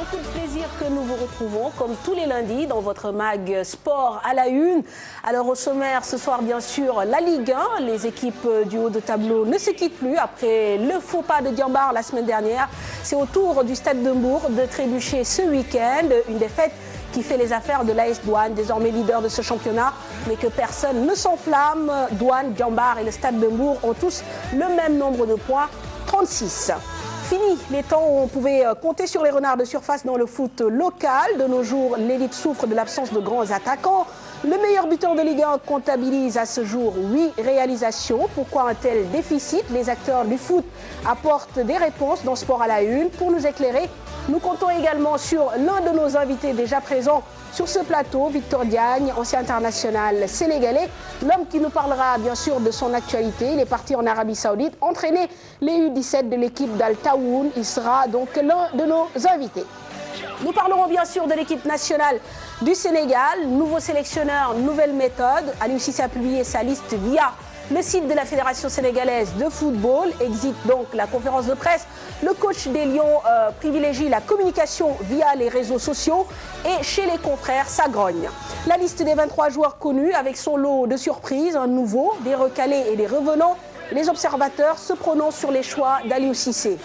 beaucoup de plaisir que nous vous retrouvons comme tous les lundis dans votre mag Sport à la Une. Alors au sommaire ce soir bien sûr la Ligue 1. Les équipes du haut de tableau ne se quittent plus après le faux pas de Diambar la semaine dernière. C'est au tour du Stade de Mbourg de trébucher ce week-end. Une défaite qui fait les affaires de l'AS Douane, désormais leader de ce championnat, mais que personne ne s'enflamme. Douane, Diambar et le Stade de Mbourg ont tous le même nombre de points, 36. Fini les temps où on pouvait compter sur les renards de surface dans le foot local. De nos jours, l'élite souffre de l'absence de grands attaquants. Le meilleur buteur de Ligue 1 comptabilise à ce jour 8 réalisations. Pourquoi un tel déficit? Les acteurs du foot apportent des réponses dans Sport à la Une. Pour nous éclairer, nous comptons également sur l'un de nos invités déjà présents sur ce plateau, Victor Diagne, ancien international sénégalais, l'homme qui nous parlera bien sûr de son actualité. Il est parti en Arabie Saoudite entraîner les U17 de l'équipe d'Al Tawoun. Il sera donc l'un de nos invités. Nous parlerons bien sûr de l'équipe nationale du Sénégal. Nouveau sélectionneur, nouvelle méthode. Aliou Cissé a publié sa liste via le site de la Fédération sénégalaise de football. Exit donc la conférence de presse. Le coach des Lions privilégie la communication via les réseaux sociaux et chez les confrères, ça grogne. La liste des 23 joueurs connus avec son lot de surprises, un nouveau, des recalés et des revenants. Les observateurs se prononcent sur les choix d'Aliou Cissé.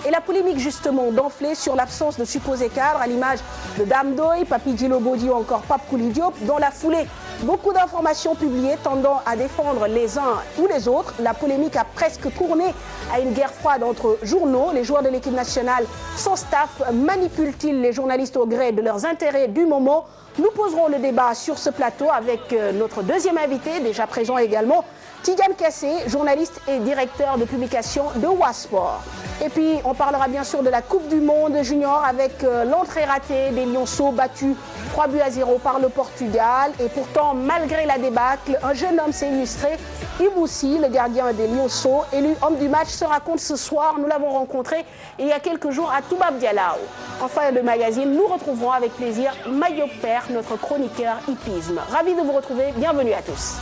Et la polémique justement d'enfler sur l'absence de supposés cadres à l'image de Dame Doye, Papi Djilo Bodi ou encore Pape Kouli Diop. Dans la foulée, beaucoup d'informations publiées tendant à défendre les uns ou les autres. La polémique a presque tourné à une guerre froide entre journaux. Les joueurs de l'équipe nationale, son staff, manipulent-ils les journalistes au gré de leurs intérêts du moment? Nous poserons le débat sur ce plateau avec notre deuxième invité, déjà présent également, Tidiane Kassé, journaliste et directeur de publication de Wasport. Et puis, on parlera bien sûr de la Coupe du Monde junior avec l'entrée ratée des Lionceaux battus 3-0 par le Portugal. Et pourtant, malgré la débâcle, un jeune homme s'est illustré. Iboussi, le gardien des Lionceaux, élu homme du match, se raconte ce soir. Nous l'avons rencontré il y a quelques jours à Toubab Dialao. En fin de magazine, nous retrouverons avec plaisir Mayop Père, notre chroniqueur hippisme. Ravi de vous retrouver. Bienvenue à tous.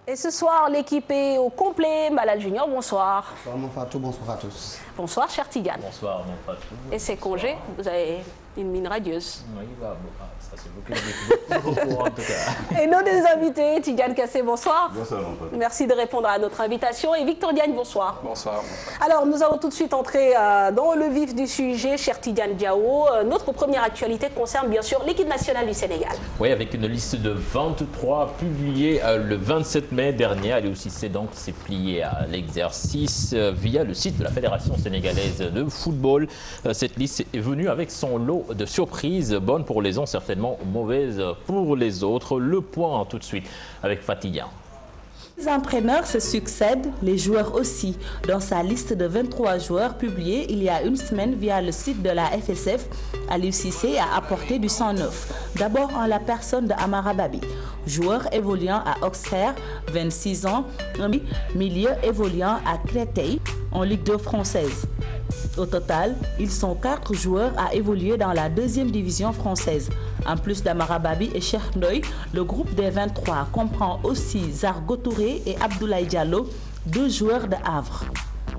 Et ce soir, l'équipe est au complet. Malal Junior, bonsoir. Bonsoir mon Fatou, bonsoir à tous. Bonsoir, cher Tidiane. Bonsoir mon Fatou. Et c'est congé, vous avez une mine radieuse. Oui, bah, ça c'est beaucoup en tout cas. Et nos deux invités, Tidiane Kassé, bonsoir. Bonsoir mon Fatou. Merci de répondre à notre invitation. Et Victor Diagne, bonsoir. Bonsoir. Alors, nous allons tout de suite entrer dans le vif du sujet, cher Tidiane Diao. Notre première actualité concerne bien sûr l'équipe nationale du Sénégal. Oui, avec une liste de 23 publiée le 27 mai dernier. Aliou Cissé donc s'est plié à l'exercice via le site de la Fédération sénégalaise de football. Cette liste est venue avec son lot de surprises, bonnes pour les uns, certainement mauvaises pour les autres. Le point tout de suite avec Fatiga. Les entraîneurs se succèdent, les joueurs aussi. Dans sa liste de 23 joueurs publiée il y a une semaine via le site de la FSF, Aliou Cissé a apporté du sang neuf. D'abord en la personne de Amara Babi, joueur évoluant à Auxerre, 26 ans, un milieu évoluant à Créteil en Ligue 2 française. Au total, ils sont 4 joueurs à évoluer dans la 2e division française. En plus d'Amara Babi et Cheikh Ndoye, le groupe des 23 comprend aussi Zargo Touré et Abdoulaye Diallo, 2 joueurs de Havre.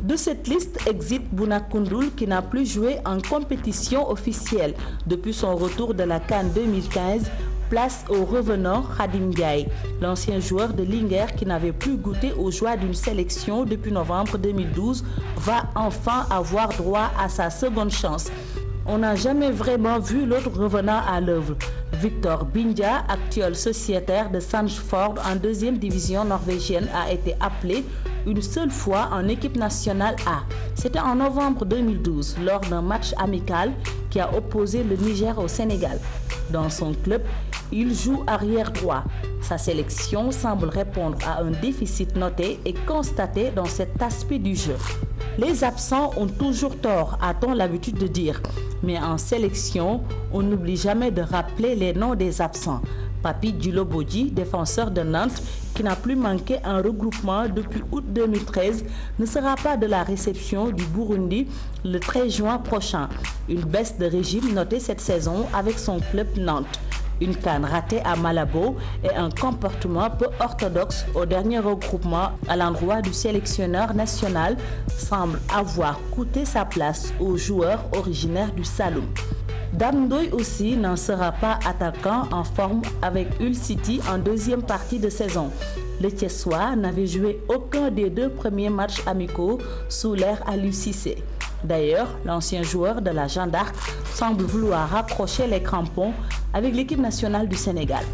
De cette liste exit Bouna Koundoul qui n'a plus joué en compétition officielle depuis son retour de la CAN 2015. Place au revenant Khadim Ndiaye, l'ancien joueur de Linguère qui n'avait plus goûté aux joies d'une sélection depuis novembre 2012, va enfin avoir droit à sa seconde chance. On n'a jamais vraiment vu l'autre revenant à l'œuvre. Victor Bindia, actuel sociétaire de Sandefjord en 2e division norvégienne, a été appelé une seule fois en équipe nationale A. C'était en novembre 2012, lors d'un match amical qui a opposé le Niger au Sénégal. Dans son club, il joue arrière droit. Sa sélection semble répondre à un déficit noté et constaté dans cet aspect du jeu. Les absents ont toujours tort, a-t-on l'habitude de dire. Mais en sélection, on n'oublie jamais de rappeler les noms des absents. Papi Djilobodji, défenseur de Nantes, qui n'a plus manqué un regroupement depuis août 2013, ne sera pas de la réception du Burundi le 13 juin prochain. Une baisse de régime notée cette saison avec son club Nantes. Une CAN ratée à Malabo et un comportement peu orthodoxe au dernier regroupement à l'endroit du sélectionneur national semble avoir coûté sa place aux joueurs originaires du Saloum. Dame Ndoye aussi n'en sera pas attaquant en forme avec Hull City en deuxième partie de saison. Le Thiessois n'avait joué aucun des 2 premiers matchs amicaux sous l'ère Aliou Cissé. D'ailleurs, l'ancien joueur de la Jeanne d'Arc semble vouloir raccrocher les crampons avec l'équipe nationale du Sénégal.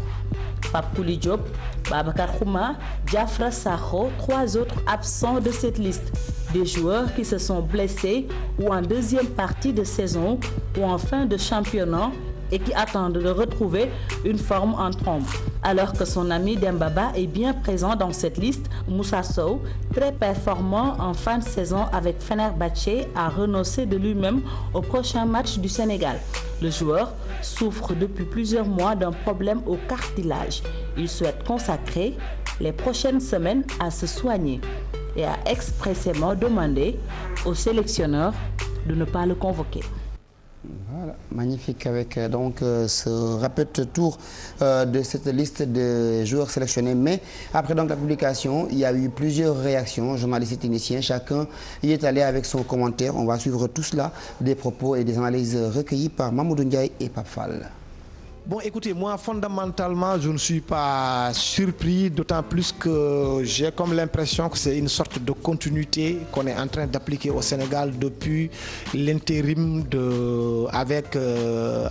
Pape Kouli Diop, Babacar Khouma, Diafra Sakho, 3 autres absents de cette liste. Des joueurs qui se sont blessés ou en deuxième partie de saison ou en fin de championnat et qui attendent de retrouver une forme en trombe. Alors que son ami Dembaba est bien présent dans cette liste, Moussa Sow, très performant en fin de saison avec Fenerbahçe, a renoncé de lui-même au prochain match du Sénégal. Le joueur souffre depuis plusieurs mois d'un problème au cartilage. Il souhaite consacrer les prochaines semaines à se soigner et a expressément demandé au sélectionneur de ne pas le convoquer. Voilà, magnifique avec donc ce rapide tour de cette liste de joueurs sélectionnés. Mais après donc la publication, il y a eu plusieurs réactions, journalistes et techniciens. Chacun y est allé avec son commentaire. On va suivre tout cela, des propos et des analyses recueillies par Mamoudou Ndiaye et Pape Fall. Bon, écoutez, moi, fondamentalement, je ne suis pas surpris, d'autant plus que j'ai comme l'impression que c'est une sorte de continuité qu'on est en train d'appliquer au Sénégal depuis l'intérim avec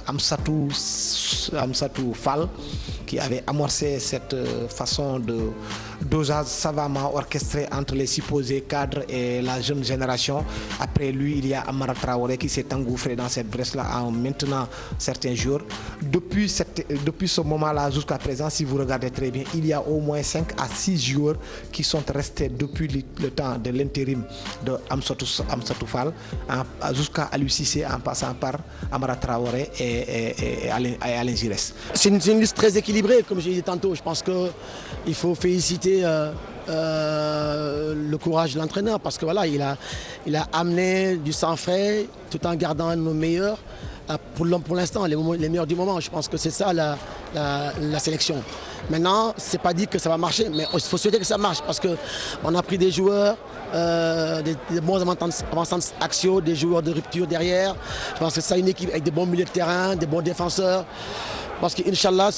Amsatou Fall, qui avait amorcé cette façon de dosage savamment orchestré entre les supposés cadres et la jeune génération. Après lui, il y a Amara Traoré qui s'est engouffré dans cette brèche-là en maintenant certains jours. Depuis ce moment-là jusqu'à présent, si vous regardez très bien, il y a au moins 5 à 6 joueurs qui sont restés depuis le temps de l'intérim de Amsatou Fall jusqu'à Aliou Cissé en passant par Amara Traoré et Alain Giresse. C'est une liste très équilibrée, comme j'ai dit tantôt. Je pense qu'il faut féliciter le courage de l'entraîneur parce que voilà, il a amené du sang frais tout en gardant nos meilleurs. Pour l'instant, les meilleurs du moment. Je pense que c'est ça la sélection. Maintenant, c'est pas dit que ça va marcher, mais il faut souhaiter que ça marche parce qu'on a pris des joueurs, des bons avancants axiaux, des joueurs de rupture derrière. Je pense que c'est une équipe avec des bons milieux de terrain, des bons défenseurs. Parce qu'Inch'Allah,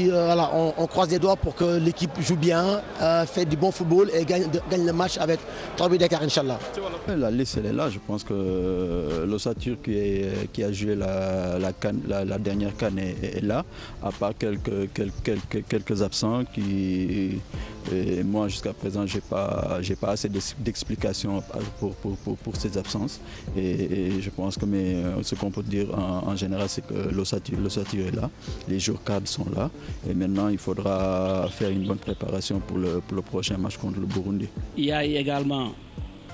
voilà, on croise les doigts pour que l'équipe joue bien, fait du bon football et gagne le match avec 3 buts d'écart, Inch'Allah. La liste, elle est là. Je pense que l'ossature qui a joué la dernière CAN est là, à part quelques absents qui... Et moi, jusqu'à présent, j'ai pas assez d'explications pour ces absences. Et je pense que ce qu'on peut dire en général, c'est que l'ossature est là, les joueurs cadres sont là. Et maintenant, il faudra faire une bonne préparation pour le prochain match contre le Burundi. Il y a également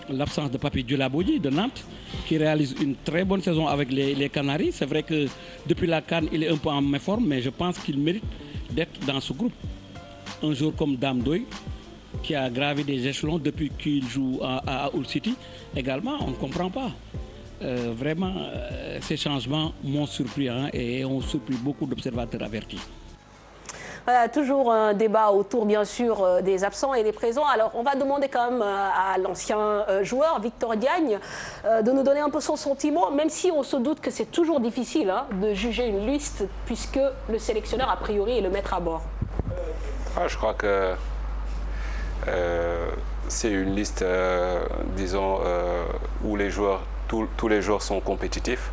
l'absence de Papi Djilobodji de Nantes, qui réalise une très bonne saison avec les Canaries. C'est vrai que depuis la CAN, il est un peu en méforme, mais je pense qu'il mérite d'être dans ce groupe. Un joueur comme Dame Ndoye, qui a gravi des échelons depuis qu'il joue à Hull City, également, on ne comprend pas. Vraiment, ces changements m'ont surpris et ont surpris beaucoup d'observateurs avertis. Voilà, toujours un débat autour, bien sûr, des absents et des présents. Alors, on va demander quand même à l'ancien joueur, Victor Diagne, de nous donner un peu son sentiment, même si on se doute que c'est toujours difficile de juger une liste, puisque le sélectionneur, a priori, est le maître à bord. Je crois que c'est une liste, disons, où tous les joueurs sont compétitifs.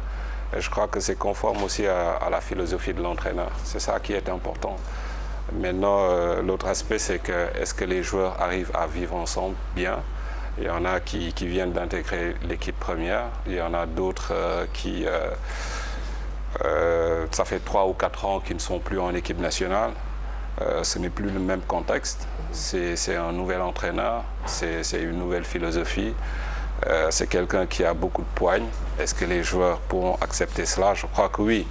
Et je crois que c'est conforme aussi à la philosophie de l'entraîneur. C'est ça qui est important. Maintenant, l'autre aspect, c'est que est-ce que les joueurs arrivent à vivre ensemble bien? Il y en a qui viennent d'intégrer l'équipe première. Il y en a d'autres qui, ça fait 3 ou 4 ans qu'ils ne sont plus en équipe nationale. Ce n'est plus le même contexte, c'est un nouvel entraîneur, c'est une nouvelle philosophie, c'est quelqu'un qui a beaucoup de poigne. Est-ce que les joueurs pourront accepter cela? Je crois que oui.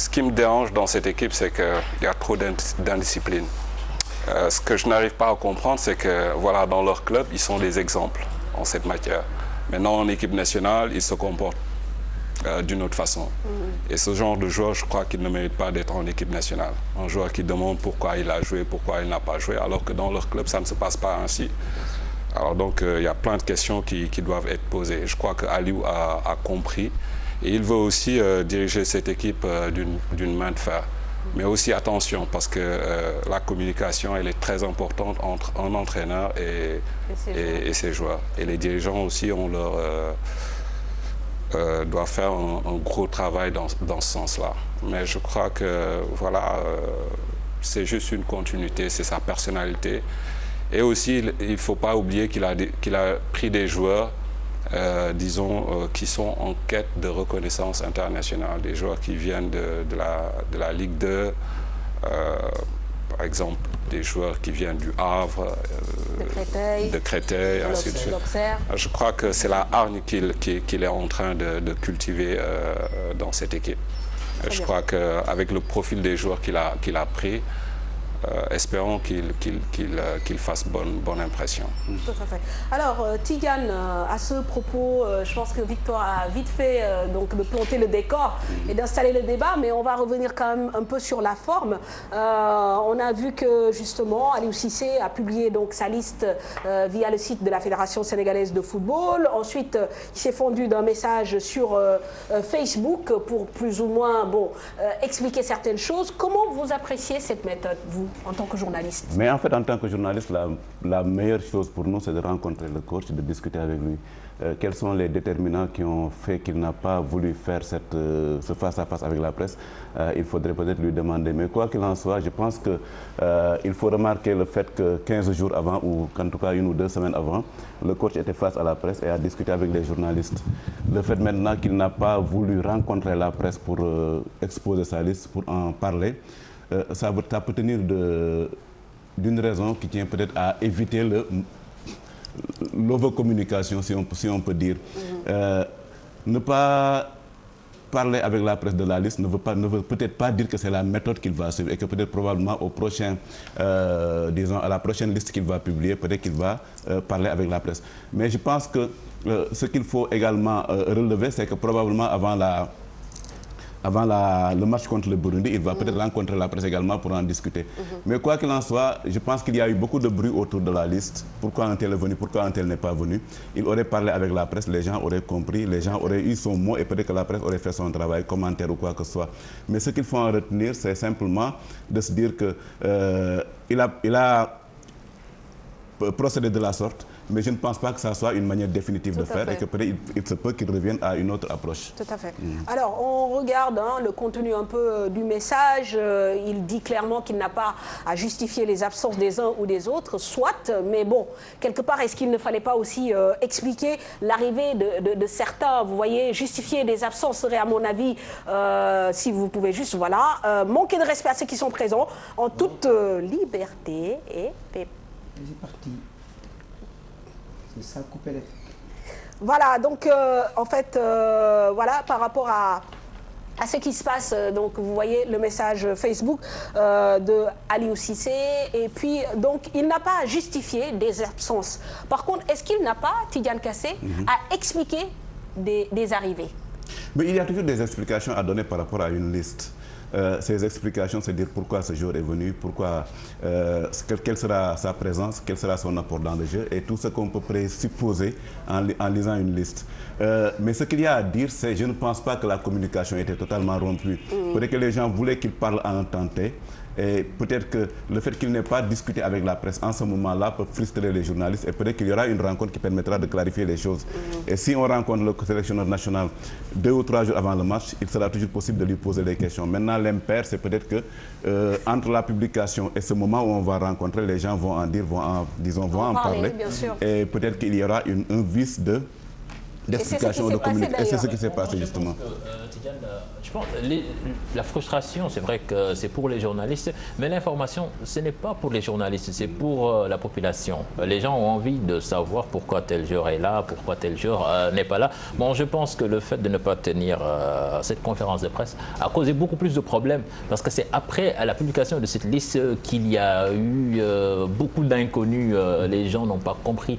ce qui me dérange dans cette équipe, c'est qu'il y a trop d'indiscipline. Ce que je n'arrive pas à comprendre, c'est que voilà, dans leur club, ils sont des exemples en cette matière. Maintenant, en équipe nationale, ils se comportent d'une autre façon. Et ce genre de joueur, je crois qu'il ne mérite pas d'être en équipe nationale. Un joueur qui demande pourquoi il a joué, pourquoi il n'a pas joué, alors que dans leur club, ça ne se passe pas ainsi. Alors donc, il y a plein de questions qui doivent être posées. Je crois qu'Aliou a compris. Et il veut aussi diriger cette équipe d'une main de fer. Mais aussi attention, parce que la communication, elle est très importante entre un entraîneur et ses joueurs. Et les dirigeants aussi doivent faire un gros travail dans ce sens-là. Mais je crois que voilà, c'est juste une continuité, c'est sa personnalité. Et aussi, il ne faut pas oublier qu'il a pris des joueurs disons, qui sont en quête de reconnaissance internationale, des joueurs qui viennent de la Ligue 2, par exemple des joueurs qui viennent du Havre, de Créteil, ainsi de suite. Je crois que c'est la hargne qu'il est en train de cultiver dans cette équipe. Je crois qu'avec le profil des joueurs qu'il a pris, espérons qu'il fasse bonne impression. Tout à fait. Alors, Tidiane, à ce propos, je pense que Victor a vite fait donc de planter le décor et d'installer le débat, mais on va revenir quand même un peu sur la forme. On a vu que justement, Aliou Cissé a publié donc sa liste via le site de la Fédération sénégalaise de football. Ensuite, il s'est fondu d'un message sur Facebook pour plus ou moins expliquer certaines choses. Comment vous appréciez cette méthode, vous, en tant que journaliste? Mais en fait, en tant que journaliste, la meilleure chose pour nous, c'est de rencontrer le coach, de discuter avec lui. Quels sont les déterminants qui ont fait qu'il n'a pas voulu faire ce face-à-face avec la presse? Il faudrait peut-être lui demander. Mais quoi qu'il en soit, je pense qu'il faut remarquer le fait que 15 jours avant, ou en tout cas 1 ou 2 semaines avant, le coach était face à la presse et a discuté avec les journalistes. Le fait maintenant qu'il n'a pas voulu rencontrer la presse pour exposer sa liste, pour en parler, ça peut tenir d'une raison qui tient peut-être à éviter l'overcommunication, si on peut dire. Ne pas parler avec la presse de la liste ne veut peut-être pas dire que c'est la méthode qu'il va suivre et que peut-être probablement à la prochaine liste qu'il va publier, peut-être qu'il va parler avec la presse. Mais je pense que ce qu'il faut également relever, c'est que probablement avant le match contre le Burundi, il va peut-être rencontrer la presse également pour en discuter. Mais quoi qu'il en soit, je pense qu'il y a eu beaucoup de bruit autour de la liste. Pourquoi un tel est venu, pourquoi un tel n'est pas venu? Il aurait parlé avec la presse, les gens auraient compris, les gens auraient eu son mot et peut-être que la presse aurait fait son travail, commentaire ou quoi que ce soit. Mais ce qu'il faut en retenir, c'est simplement de se dire qu'il a procédé de la sorte. Mais je ne pense pas que ça soit une manière définitive de faire et que peut-être il se peut qu'il revienne à une autre approche. Tout à fait. Alors, on regarde le contenu un peu du message. Il dit clairement qu'il n'a pas à justifier les absences des uns ou des autres, soit. Mais bon, quelque part, est-ce qu'il ne fallait pas aussi expliquer l'arrivée de certains? Vous voyez, justifier des absences serait, à mon avis, si vous pouvez juste, manquer de respect à ceux qui sont présents en toute liberté. C'est parti. C'est ça, couper les... Voilà, donc en fait, par rapport à ce qui se passe, donc vous voyez le message Facebook de Aliou Cissé, et puis donc il n'a pas à justifier des absences. Par contre, est-ce qu'il n'a pas, Tidiane Kassé, à expliquer des arrivées? Mais il y a toujours des explications à donner par rapport à une liste. Ces explications, c'est dire pourquoi ce joueur est venu, quelle sera sa présence, quel sera son apport dans le jeu et tout ce qu'on peut présupposer en lisant une liste. Mais ce qu'il y a à dire, c'est je ne pense pas que la communication était totalement rompue. Peut-être que les gens voulaient qu'il parle à un temps T. Et peut-être que le fait qu'il n'ait pas discuté avec la presse en ce moment-là peut frustrer les journalistes et peut-être qu'il y aura une rencontre qui permettra de clarifier les choses. Et si on rencontre le sélectionneur national 2 ou 3 jours avant le match, il sera toujours possible de lui poser des questions. Maintenant, l'impair, c'est peut-être que entre la publication et ce moment où on va rencontrer, les gens vont en dire, vont en parler. Et peut-être qu'il y aura un vice d'explication de communication. Et c'est ce qui s'est passé justement. Tidiane, je Je pense la frustration, c'est vrai que c'est pour les journalistes, mais l'information, ce n'est pas pour les journalistes, c'est pour la population. Les gens ont envie de savoir pourquoi tel joueur est là, pourquoi tel joueur n'est pas là. Bon, je pense que le fait de ne pas tenir cette conférence de presse a causé beaucoup plus de problèmes, parce que c'est après la publication de cette liste qu'il y a eu beaucoup d'inconnus. Les gens n'ont pas compris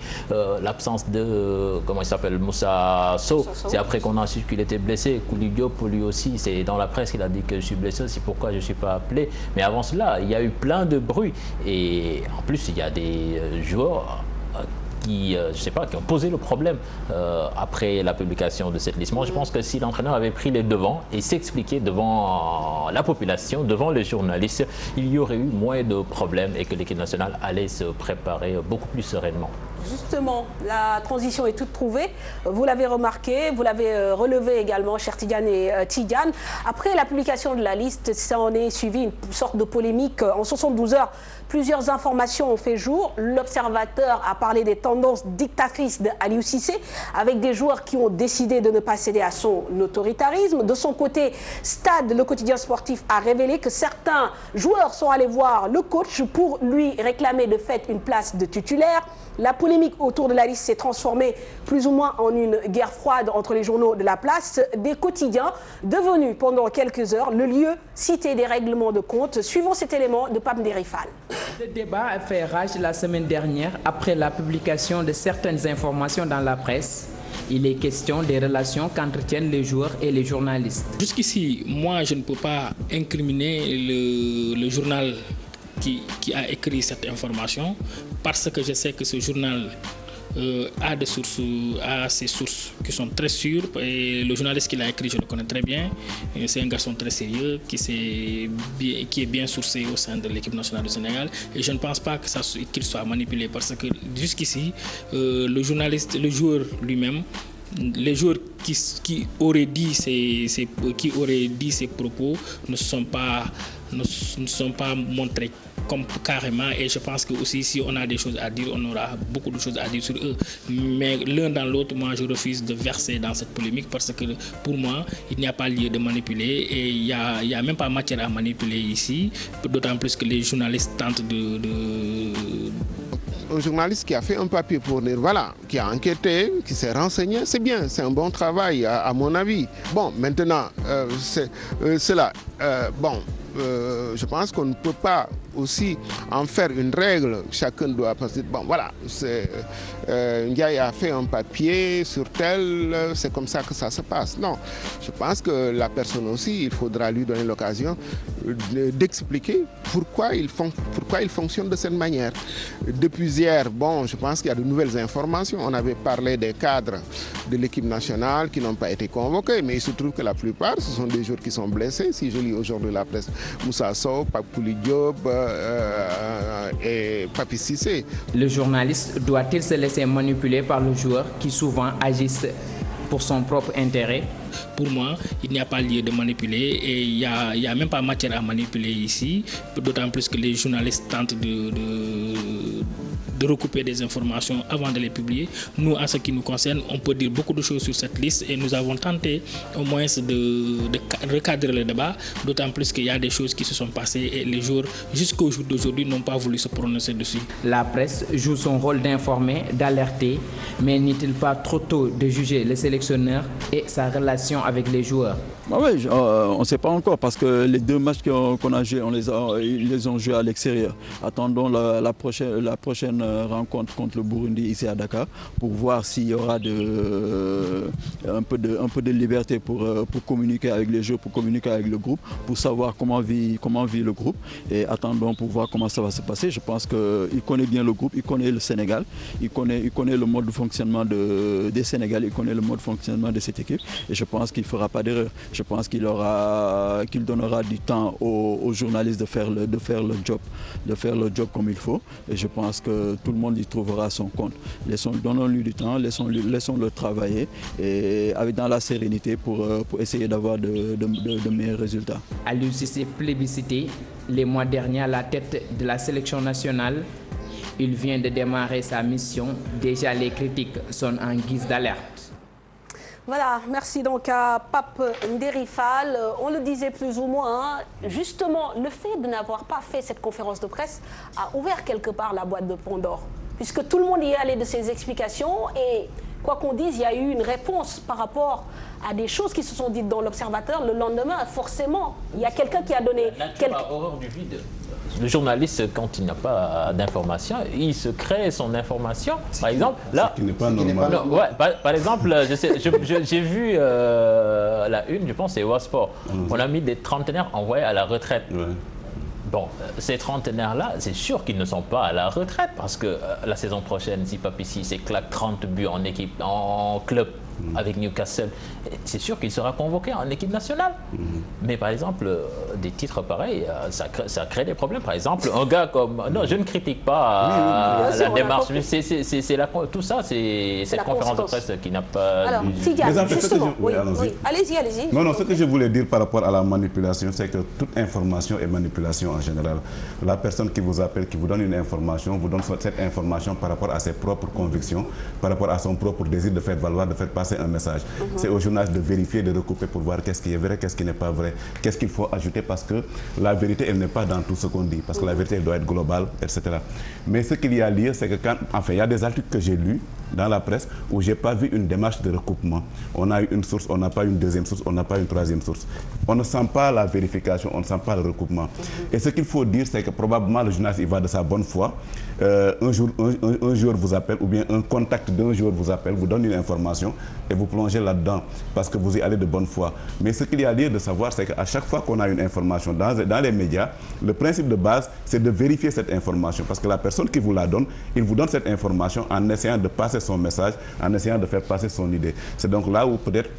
l'absence de, comment il s'appelle, Moussa Sow. C'est après qu'on a su qu'il était blessé. Kouly Diop, lui aussi, c'est dans la presse qu'il a dit que je suis blessé, c'est pourquoi je ne suis pas appelé. Mais avant cela, il y a eu plein de bruit. Et en plus, il y a des joueurs qui, je sais pas, qui ont posé le problème après la publication de cette liste. Moi, je pense que si l'entraîneur avait pris les devants et s'expliquait devant la population, devant les journalistes, il y aurait eu moins de problèmes et que l'équipe nationale allait se préparer beaucoup plus sereinement. Justement, la transition est toute trouvée. Vous l'avez remarqué, vous l'avez relevé également, cher Tidiane et Tidiane. Après la publication de la liste, ça en est suivi une sorte de polémique. En 72 heures, plusieurs informations ont fait jour. L'Observateur a parlé des tendances dictatrices d'Aliou Cissé, avec des joueurs qui ont décidé de ne pas céder à son autoritarisme. De son côté, Stade, le quotidien sportif, a révélé que certains joueurs sont allés voir le coach pour lui réclamer de fait une place de titulaire. La polémique autour de la liste s'est transformée plus ou moins en une guerre froide entre les journaux de la place, des quotidiens devenus pendant quelques heures le lieu cité des règlements de compte. Suivons cet élément de Pape Ndérifal. Le débat a fait rage la semaine dernière après la publication de certaines informations dans la presse. Il est question des relations qu'entretiennent les joueurs et les journalistes. Jusqu'ici, moi, je ne peux pas incriminer le journal qui a écrit cette information, parce que je sais que ce journal a ses sources qui sont très sûres, et le journaliste qui l'a écrit, je le connais très bien. C'est un garçon très sérieux qui est bien sourcé au sein de l'équipe nationale du Sénégal, et je ne pense pas qu'il soit manipulé, parce que jusqu'ici, le joueur lui-même, les joueurs qui auraient dit ces propos ne se sont pas montrés comme carrément, et je pense que aussi si on a des choses à dire, on aura beaucoup de choses à dire sur eux. Mais l'un dans l'autre, moi je refuse de verser dans cette polémique, parce que pour moi, il n'y a pas lieu de manipuler, et il n'y a même pas matière à manipuler ici, d'autant plus que les journalistes tentent un journaliste qui a fait un papier pour dire, voilà, qui a enquêté, qui s'est renseigné, c'est bien, c'est un bon travail à mon avis. Bon, maintenant, je pense qu'on ne peut pas aussi en faire une règle. Chacun doit passer. Bon, voilà, Ndiaye a fait un papier sur tel, c'est comme ça que ça se passe. Non, je pense que la personne aussi, il faudra lui donner l'occasion d'expliquer pourquoi il fonctionne de cette manière. Depuis hier, bon, je pense qu'il y a de nouvelles informations. On avait parlé des cadres de l'équipe nationale qui n'ont pas été convoqués, mais il se trouve que la plupart, ce sont des joueurs qui sont blessés. Si je lis aujourd'hui la presse, Moussa Sow, Kouly Diop et Papi Cissé. Le journaliste doit-il se laisser manipuler par le joueur qui souvent agissent pour son propre intérêt? Pour moi, il n'y a pas lieu de manipuler, et il n'y a même pas matière à manipuler ici, d'autant plus que les journalistes tentent de recouper des informations avant de les publier. Nous, en ce qui nous concerne, on peut dire beaucoup de choses sur cette liste, et nous avons tenté au moins de recadrer le débat, d'autant plus qu'il y a des choses qui se sont passées et les joueurs, jusqu'au jour d'aujourd'hui, n'ont pas voulu se prononcer dessus. La presse joue son rôle d'informer, d'alerter, mais n'est-il pas trop tôt de juger le sélectionneur et sa relation avec les joueurs? Oui, on ne sait pas encore, parce que les deux matchs qu'on a joués, ils les ont joués à l'extérieur. Attendons la prochaine rencontre contre le Burundi ici à Dakar, pour voir s'il y aura un peu de liberté pour communiquer avec les joueurs, pour communiquer avec le groupe, pour savoir comment vit le groupe, et attendons pour voir comment ça va se passer. Je pense qu'il connaît bien le groupe, il connaît le Sénégal, il connaît le mode de fonctionnement des Sénégalais, il connaît le mode de fonctionnement de cette équipe, et je pense qu'il ne fera pas d'erreur. Je pense qu'il donnera du temps aux journalistes de faire le job comme il faut, et je pense que tout le monde y trouvera son compte. Donnons-lui du temps, laissons-le travailler, et dans la sérénité pour essayer d'avoir de meilleurs résultats. Aliou Cissé plébiscité les mois derniers à la tête de la sélection nationale. Il vient de démarrer sa mission. Déjà, les critiques sont en guise d'alerte. Voilà, merci donc à Pape Ndérifal. On le disait plus ou moins, justement, le fait de n'avoir pas fait cette conférence de presse a ouvert quelque part la boîte de Pandore, puisque tout le monde y est allé de ses explications et quoi qu'on dise, il y a eu une réponse par rapport à des choses qui se sont dites dans l'Observateur. Le lendemain, forcément, il y a quelqu'un qui a donné... horreur du vide. Le journaliste, quand il n'a pas d'information, il se crée son information. Par exemple, là, ce qui n'est pas normal. Non, ouais, par exemple, j'ai vu la une, je pense, c'est Eurosport. On a mis des trentenaires envoyés à la retraite. Ouais. Bon, ces trentenaires-là, c'est sûr qu'ils ne sont pas à la retraite parce que la saison prochaine, si Papi Cissé claque 30 buts en équipe, en club avec Newcastle, c'est sûr qu'il sera convoqué en équipe nationale. Mais par exemple, des titres pareils, ça crée des problèmes. Par exemple, un gars comme... Non, je ne critique pas la démarche, mais tout ça, c'est cette conférence de presse qui n'a pas... Alors, Tidiane, justement, oui, allez-y. Non, ce que je voulais dire par rapport à la manipulation, c'est que toute information est manipulation en général. La personne qui vous appelle, qui vous donne une information, vous donne cette information par rapport à ses propres convictions, par rapport à son propre désir de faire valoir, de faire passer un message. C'est au journaliste de vérifier, de recouper pour voir qu'est-ce qui est vrai, qu'est-ce qui n'est pas vrai, qu'est-ce qu'il faut ajouter, parce que la vérité, elle n'est pas dans tout ce qu'on dit, parce que la vérité, elle doit être globale, etc. Mais ce qu'il y a à lire, c'est que il y a des articles que j'ai lus dans la presse où je n'ai pas vu une démarche de recoupement. On a eu une source, on n'a pas une deuxième source, on n'a pas une troisième source. On ne sent pas la vérification, on ne sent pas le recoupement. Et ce qu'il faut dire, c'est que probablement le journaliste, il va de sa bonne foi. Un jour vous appelle, ou bien un contact d'un jour vous appelle, vous donne une information et vous plongez là-dedans parce que vous y allez de bonne foi. Mais ce qu'il y a à dire de savoir, c'est qu'à chaque fois qu'on a une information dans les médias, le principe de base, c'est de vérifier cette information parce que la personne qui vous la donne, il vous donne cette information en essayant de passer son message, en essayant de faire passer son idée. C'est donc là où peut-être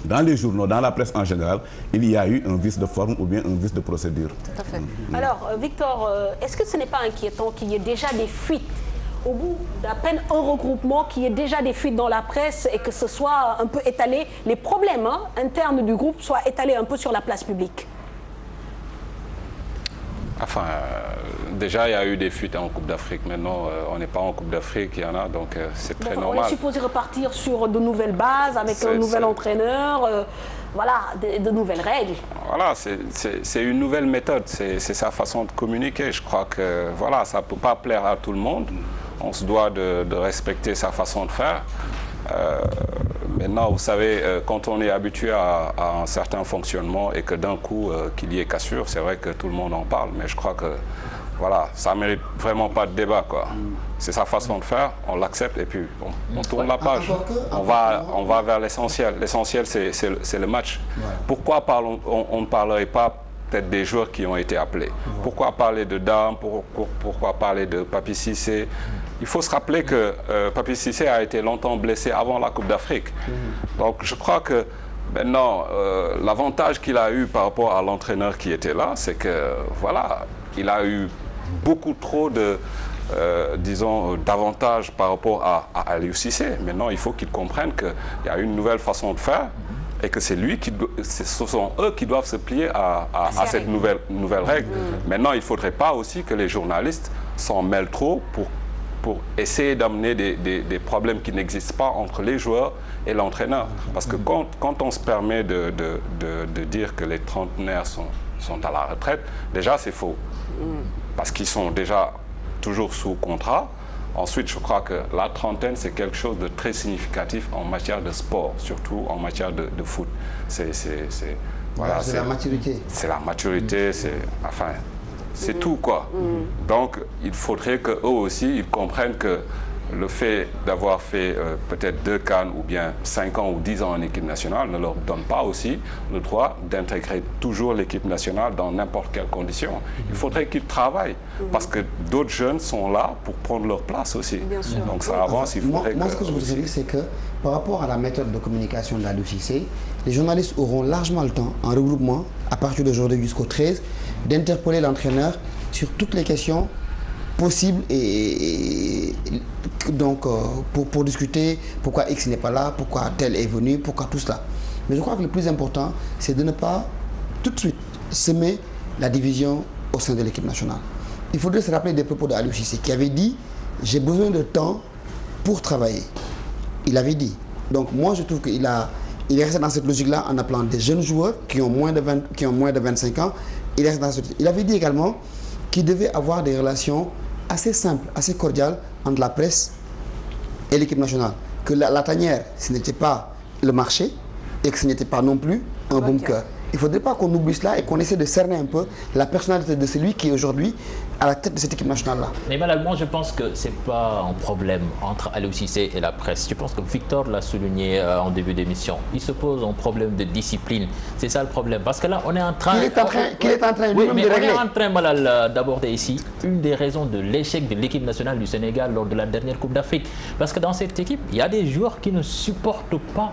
dans les journaux, dans la presse en général, il y a eu un vice de forme ou bien un vice de procédure. Tout à fait. Alors, Victor, est-ce que ce n'est pas inquiétant qu'il y ait déjà des fuites au bout d'à peine un regroupement, qu'il y ait déjà des fuites dans la presse et que ce soit un peu étalé, les problèmes internes du groupe soient étalés un peu sur la place publique? Enfin, déjà, il y a eu des fuites en Coupe d'Afrique. Maintenant, on n'est pas en Coupe d'Afrique, il y en a, donc c'est très normal. On est supposé repartir sur de nouvelles bases, avec un nouvel entraîneur, voilà, de nouvelles règles. Voilà, c'est une nouvelle méthode, c'est sa façon de communiquer. Je crois que voilà, ça ne peut pas plaire à tout le monde. On se doit de respecter sa façon de faire. Maintenant, vous savez, quand on est habitué à un certain fonctionnement et que d'un coup, qu'il y ait cassure, c'est vrai que tout le monde en parle, mais je crois que voilà, ça ne mérite vraiment pas de débat, quoi. C'est sa façon de faire, on l'accepte et puis on tourne la page. On va vers l'essentiel. L'essentiel, c'est le match. Ouais. Pourquoi on ne parlerait pas peut-être des joueurs qui ont été appelés? Pourquoi parler de Dame? Pourquoi parler de Papi Cissé? Il faut se rappeler que Papi Cissé a été longtemps blessé avant la Coupe d'Afrique. Donc je crois que maintenant, l'avantage qu'il a eu par rapport à l'entraîneur qui était là, c'est que voilà, il a eu beaucoup trop de, disons, d'avantages par rapport à Aliou Cissé. Maintenant, il faut qu'il comprenne qu'il y a une nouvelle façon de faire et que ce sont eux qui doivent se plier à cette nouvelle règle. Maintenant, il ne faudrait pas aussi que les journalistes s'en mêlent trop pour essayer d'amener des problèmes qui n'existent pas entre les joueurs et l'entraîneur. Parce que quand on se permet de dire que les trentenaires sont à la retraite, déjà c'est faux. Parce qu'ils sont déjà toujours sous contrat. Ensuite, je crois que la trentaine, c'est quelque chose de très significatif en matière de sport, surtout en matière de foot. C'est la maturité. C'est la maturité, c'est tout, quoi. Donc, il faudrait qu'eux aussi, ils comprennent que le fait d'avoir fait peut-être 2 CAN ou bien 5 ans ou 10 ans en équipe nationale ne leur donne pas aussi le droit d'intégrer toujours l'équipe nationale dans n'importe quelle condition. Il faudrait qu'ils travaillent parce que d'autres jeunes sont là pour prendre leur place aussi. Donc ça avance, il faudrait moi, ce que je voudrais dire, c'est que par rapport à la méthode de communication de l'Aliou Cissé, les journalistes auront largement le temps, en regroupement, à partir d'aujourd'hui jusqu'au 13, d'interpeller l'entraîneur sur toutes les questions possible et donc pour discuter pourquoi X n'est pas là, pourquoi tel est venu, pourquoi tout cela. Mais je crois que le plus important, c'est de ne pas tout de suite semer la division au sein de l'équipe nationale. Il faudrait se rappeler des propos de Aliou Cissé qui avait dit « j'ai besoin de temps pour travailler ». Il avait dit Donc moi, je trouve qu'il est resté dans cette logique-là en appelant des jeunes joueurs qui ont moins de 25 ans. Il avait dit également qu'il devait avoir des relations assez simples, assez cordiales entre la presse et l'équipe nationale. Que la tanière, ce n'était pas le marché et que ce n'était pas non plus un bunker. Il ne faudrait pas qu'on oublie cela et qu'on essaie de cerner un peu la personnalité de celui qui est aujourd'hui à la tête de cette équipe nationale-là. Mais malheureusement, je pense que ce n'est pas un problème entre Aliou Cissé et la presse. Je pense que Victor l'a souligné en début d'émission. Il se pose un problème de discipline. C'est ça le problème. Parce que là, on est en train... Qu'il est en train lui-même de régler. On est en train, Malal, d'aborder ici une des raisons de l'échec de l'équipe nationale du Sénégal lors de la dernière Coupe d'Afrique. Parce que dans cette équipe, il y a des joueurs qui ne supportent pas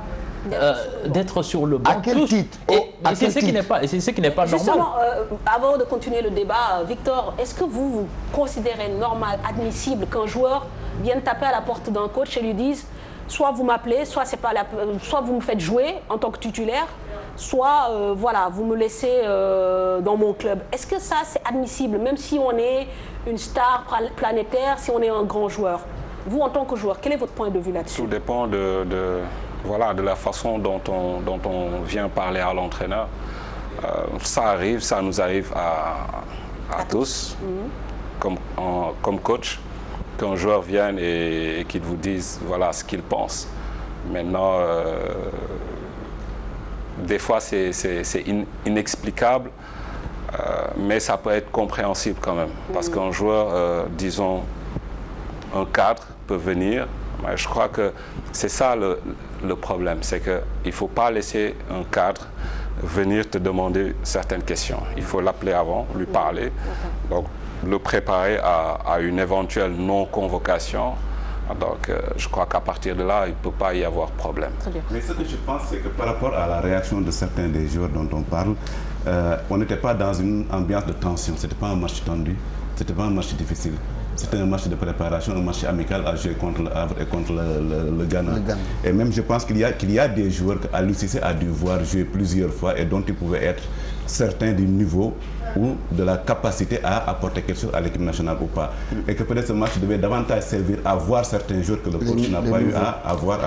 d'être sur le banc. À quel titre? C'est ce qui n'est pas, normal. Justement, avant de continuer le débat, Victor, est-ce que vous considérez normal, admissible qu'un joueur vienne taper à la porte d'un coach et lui dise soit vous m'appelez, soit vous me faites jouer en tant que titulaire, soit voilà, vous me laissez dans mon club. Est-ce que ça c'est admissible, même si on est une star planétaire, si on est un grand joueur? Vous, en tant que joueur, quel est votre point de vue là-dessus? Tout dépend de la façon dont on vient parler à l'entraîneur. Ça nous arrive à tous, comme coach, qu'un joueur vienne et qu'il vous dise voilà ce qu'il pense. Maintenant, des fois c'est inexplicable, mais ça peut être compréhensible quand même. Parce qu'un joueur, disons, un cadre peut venir. Je crois que c'est ça le problème, c'est qu'il ne faut pas laisser un cadre venir te demander certaines questions. Il faut l'appeler avant, lui parler, donc le préparer à une éventuelle non-convocation. Donc je crois qu'à partir de là, il ne peut pas y avoir problème. Mais ce que je pense, c'est que par rapport à la réaction de certains des joueurs dont on parle, on n'était pas dans une ambiance de tension, ce n'était pas un match tendu, ce n'était pas un match difficile. C'était un match de préparation, un match amical à jouer contre le Havre et contre le Ghana. Et même je pense qu'il y a des joueurs qu'Aliou Cissé a dû voir jouer plusieurs fois et dont il pouvait être certain du niveau ou de la capacité à apporter quelque chose à l'équipe nationale ou pas. Et que peut-être ce match devait davantage servir à voir certains joueurs que le coach n'a pas eu à voir.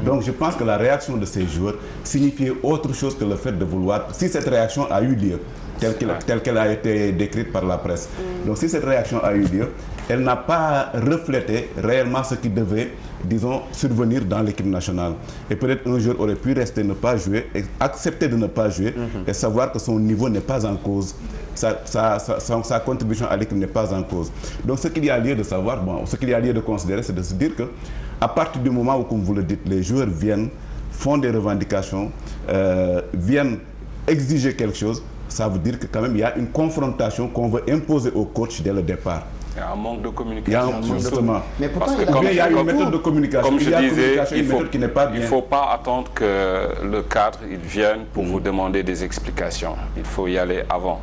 Donc je pense que la réaction de ces joueurs signifiait autre chose que le fait de vouloir, si cette réaction a eu lieu, telle qu'elle a été décrite par la presse. Donc si cette réaction a eu lieu, elle n'a pas reflété réellement ce qui devait, disons, survenir dans l'équipe nationale. Et peut-être un joueur aurait pu rester, ne pas jouer, et accepter de ne pas jouer, et savoir que son niveau n'est pas en cause. Sa contribution à l'équipe n'est pas en cause. Donc ce qu'il y a lieu de savoir, ce qu'il y a lieu de considérer, c'est de se dire qu'à partir du moment où, comme vous le dites, les joueurs viennent, font des revendications, viennent exiger quelque chose, ça veut dire que quand même il y a une confrontation qu'on veut imposer au coach dès le départ. Il y a un manque de communication. Mais pourtant, il y a une méthode de communication. Comme je disais, il ne faut pas attendre que le cadre vienne pour vous demander des explications. Il faut y aller avant.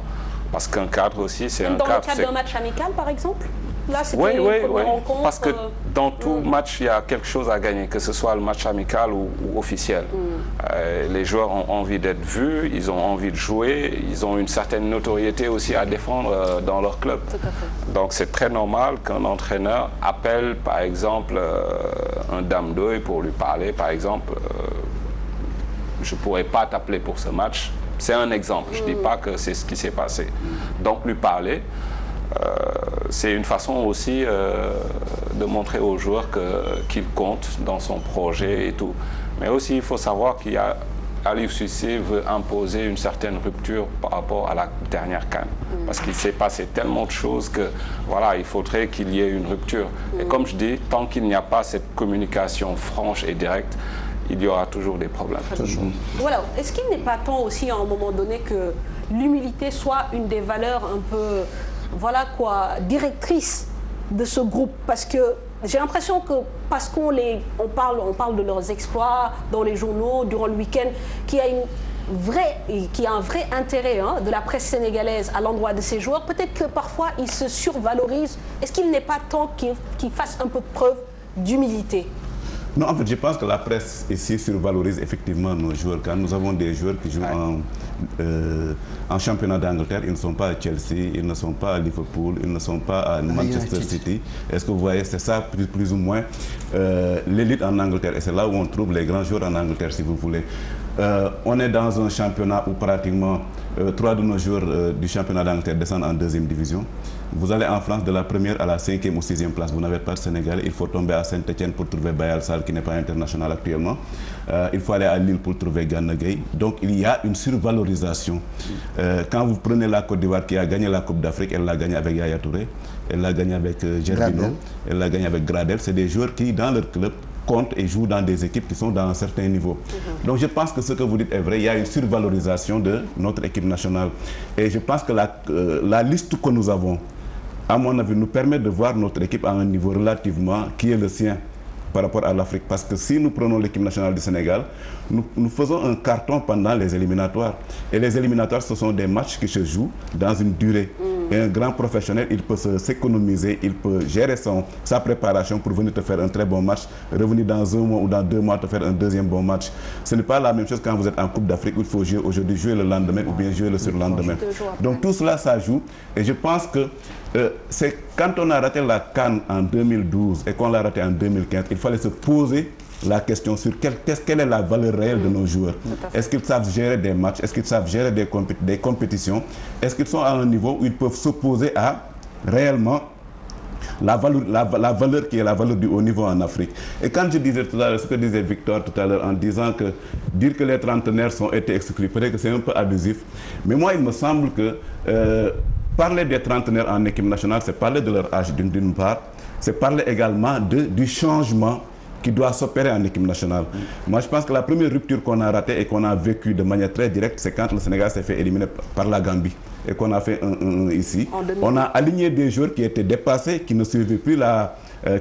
Parce qu'un cadre aussi, c'est un cadre. Dans le cadre d'un match amical, par exemple? Là, oui, parce que dans tout match, il y a quelque chose à gagner, que ce soit le match amical ou officiel. Les joueurs ont envie d'être vus, ils ont envie de jouer, ils ont une certaine notoriété aussi à défendre dans leur club. Donc c'est très normal qu'un entraîneur appelle, par exemple, un Dame d'Oeil pour lui parler. Par exemple, je ne pourrais pas t'appeler pour ce match. C'est un exemple, je ne dis pas que c'est ce qui s'est passé. Donc lui parler, c'est une façon aussi de montrer aux joueurs qu'il compte dans son projet et tout. Mais aussi, il faut savoir qu'il y a Aliou Cissé veut imposer une certaine rupture par rapport à la dernière CAN. Parce qu'il s'est passé tellement de choses que voilà, il faudrait qu'il y ait une rupture. Et comme je dis, tant qu'il n'y a pas cette communication franche et directe, il y aura toujours des problèmes. Voilà. Est-ce qu'il n'est pas temps aussi à un moment donné que l'humilité soit une des valeurs un peu, voilà quoi, directrices de ce groupe? Parce que j'ai l'impression que parce qu'on parle de leurs exploits dans les journaux durant le week-end, qu'il y a un vrai intérêt de la presse sénégalaise à l'endroit de ces joueurs, peut-être que parfois ils se survalorisent. Est-ce qu'il n'est pas temps qu'ils fassent un peu preuve d'humilité? Non, en fait, je pense que la presse ici survalorise effectivement nos joueurs. Quand nous avons des joueurs qui jouent en championnat d'Angleterre, ils ne sont pas à Chelsea, ils ne sont pas à Liverpool, ils ne sont pas à Manchester City. Est-ce que vous voyez, c'est ça plus ou moins l'élite en Angleterre. Et c'est là où on trouve les grands joueurs en Angleterre, si vous voulez. On est dans un championnat où pratiquement 3 de nos joueurs du championnat d'Angleterre descendent en 2e division. Vous allez en France de la 1e à la 5e ou 6e place. Vous n'avez pas de Sénégalais. Il faut tomber à Saint-Etienne pour trouver Bayal Sall qui n'est pas international actuellement. Il faut aller à Lille pour trouver Gana Gueye. Donc il y a une survalorisation. Quand vous prenez la Côte d'Ivoire qui a gagné la Coupe d'Afrique, elle l'a gagné avec Yaya Touré, elle l'a gagné avec Gervinho, elle l'a gagné avec Gradel. C'est des joueurs qui, dans leur club, comptent et jouent dans des équipes qui sont dans un certain niveau. Donc je pense que ce que vous dites est vrai, il y a une survalorisation de notre équipe nationale. Et je pense que la liste que nous avons, à mon avis, nous permet de voir notre équipe à un niveau relativement qui est le sien par rapport à l'Afrique. Parce que si nous prenons l'équipe nationale du Sénégal, nous faisons un carton pendant les éliminatoires. Et les éliminatoires, ce sont des matchs qui se jouent dans une durée. Et un grand professionnel, il peut s'économiser, il peut gérer sa préparation pour venir te faire un très bon match, revenir dans 1 mois ou dans 2 mois te faire un 2e bon match. Ce n'est pas la même chose quand vous êtes en Coupe d'Afrique où il faut jouer aujourd'hui, jouer le lendemain ou bien jouer le surlendemain. Donc tout cela, ça joue. Et je pense que c'est quand on a raté la CAN en 2012 et qu'on l'a raté en 2015, il fallait se poser la question sur quelle est la valeur réelle de nos joueurs. Est-ce qu'ils savent gérer des matchs? Est-ce qu'ils savent gérer des compétitions? Est-ce qu'ils sont à un niveau où ils peuvent s'opposer à réellement la valeur qui est la valeur du haut niveau en Afrique? Et quand je disais tout à l'heure, ce que disait Victor tout à l'heure en disant que dire que les trentenaires ont été exclus, peut-être que c'est un peu abusif, mais moi il me semble que parler des trentenaires en équipe nationale, c'est parler de leur âge d'une part, c'est parler également du changement qui doit s'opérer en équipe nationale. Moi, je pense que la première rupture qu'on a ratée et qu'on a vécue de manière très directe, c'est quand le Sénégal s'est fait éliminer par la Gambie et qu'on a fait un ici. On a aligné des joueurs qui étaient dépassés, qui ne suivaient plus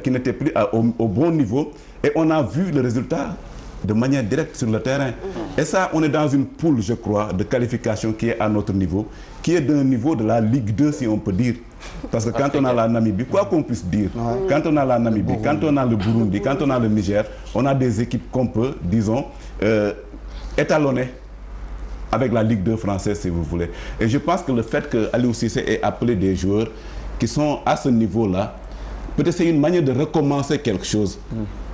qui n'étaient plus au bon niveau, et on a vu le résultat de manière directe sur le terrain. Et ça, on est dans une poule, je crois, de qualification qui est à notre niveau, qui est d'un niveau de la Ligue 2, si on peut dire. Parce que quand on a la Namibie, quoi qu'on puisse dire, quand on a la Namibie, quand on a le Burundi, quand on a le Niger, on a des équipes qu'on peut, disons, étalonner avec la Ligue 2 française, si vous voulez. Et je pense que le fait que Aliou Cissé ait appelé des joueurs qui sont à ce niveau-là, peut-être c'est une manière de recommencer quelque chose.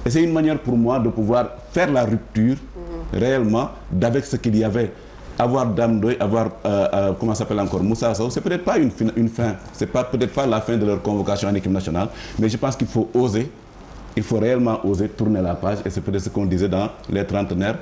Et c'est une manière pour moi de pouvoir faire la rupture réellement d'avec ce qu'il y avait. Avoir Damdoy, avoir, comment s'appelle encore, Moussa Sow, c'est peut-être pas une fin, c'est peut-être pas la fin de leur convocation en équipe nationale, mais je pense qu'il faut oser, il faut réellement oser tourner la page, et c'est peut-être ce qu'on disait dans les trentenaires,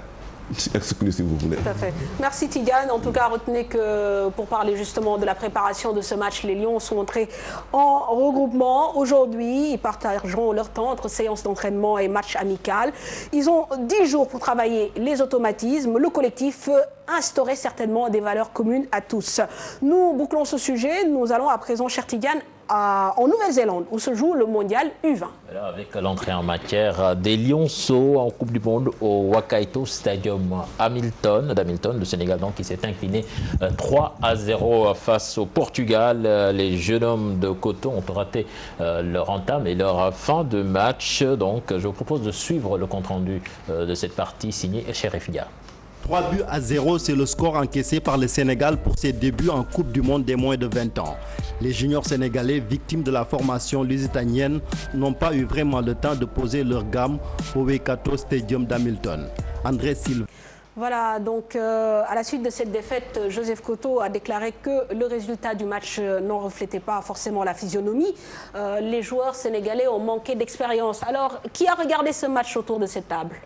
exclu si vous voulez. Tout à fait. Merci Tidiane. En tout cas, retenez que pour parler justement de la préparation de ce match, les Lions sont entrés en regroupement. Aujourd'hui, ils partageront leur temps entre séances d'entraînement et match amical. Ils ont 10 jours pour travailler les automatismes. Le collectif instaurer certainement des valeurs communes à tous. Nous bouclons ce sujet. Nous allons à présent, cher Tidiane, en Nouvelle-Zélande, où se joue le mondial U20. Alors, avec l'entrée en matière des Lionceaux en Coupe du Monde au Wakaito Stadium d'Hamilton, le Sénégal donc, qui s'est incliné 3-0 face au Portugal. Les jeunes hommes de Coton ont raté leur entame et leur fin de match. Donc, je vous propose de suivre le compte-rendu de cette partie signé Chérif Dia. 3-0, c'est le score encaissé par le Sénégal pour ses débuts en Coupe du Monde des moins de 20 ans. Les juniors sénégalais, victimes de la formation lusitanienne, n'ont pas eu vraiment le temps de poser leur gamme au Waikato Stadium d'Hamilton. André Silva. Voilà, donc à la suite de cette défaite, Joseph Koto a déclaré que le résultat du match n'en reflétait pas forcément la physionomie. Les joueurs sénégalais ont manqué d'expérience. Alors, qui a regardé ce match autour de cette table ?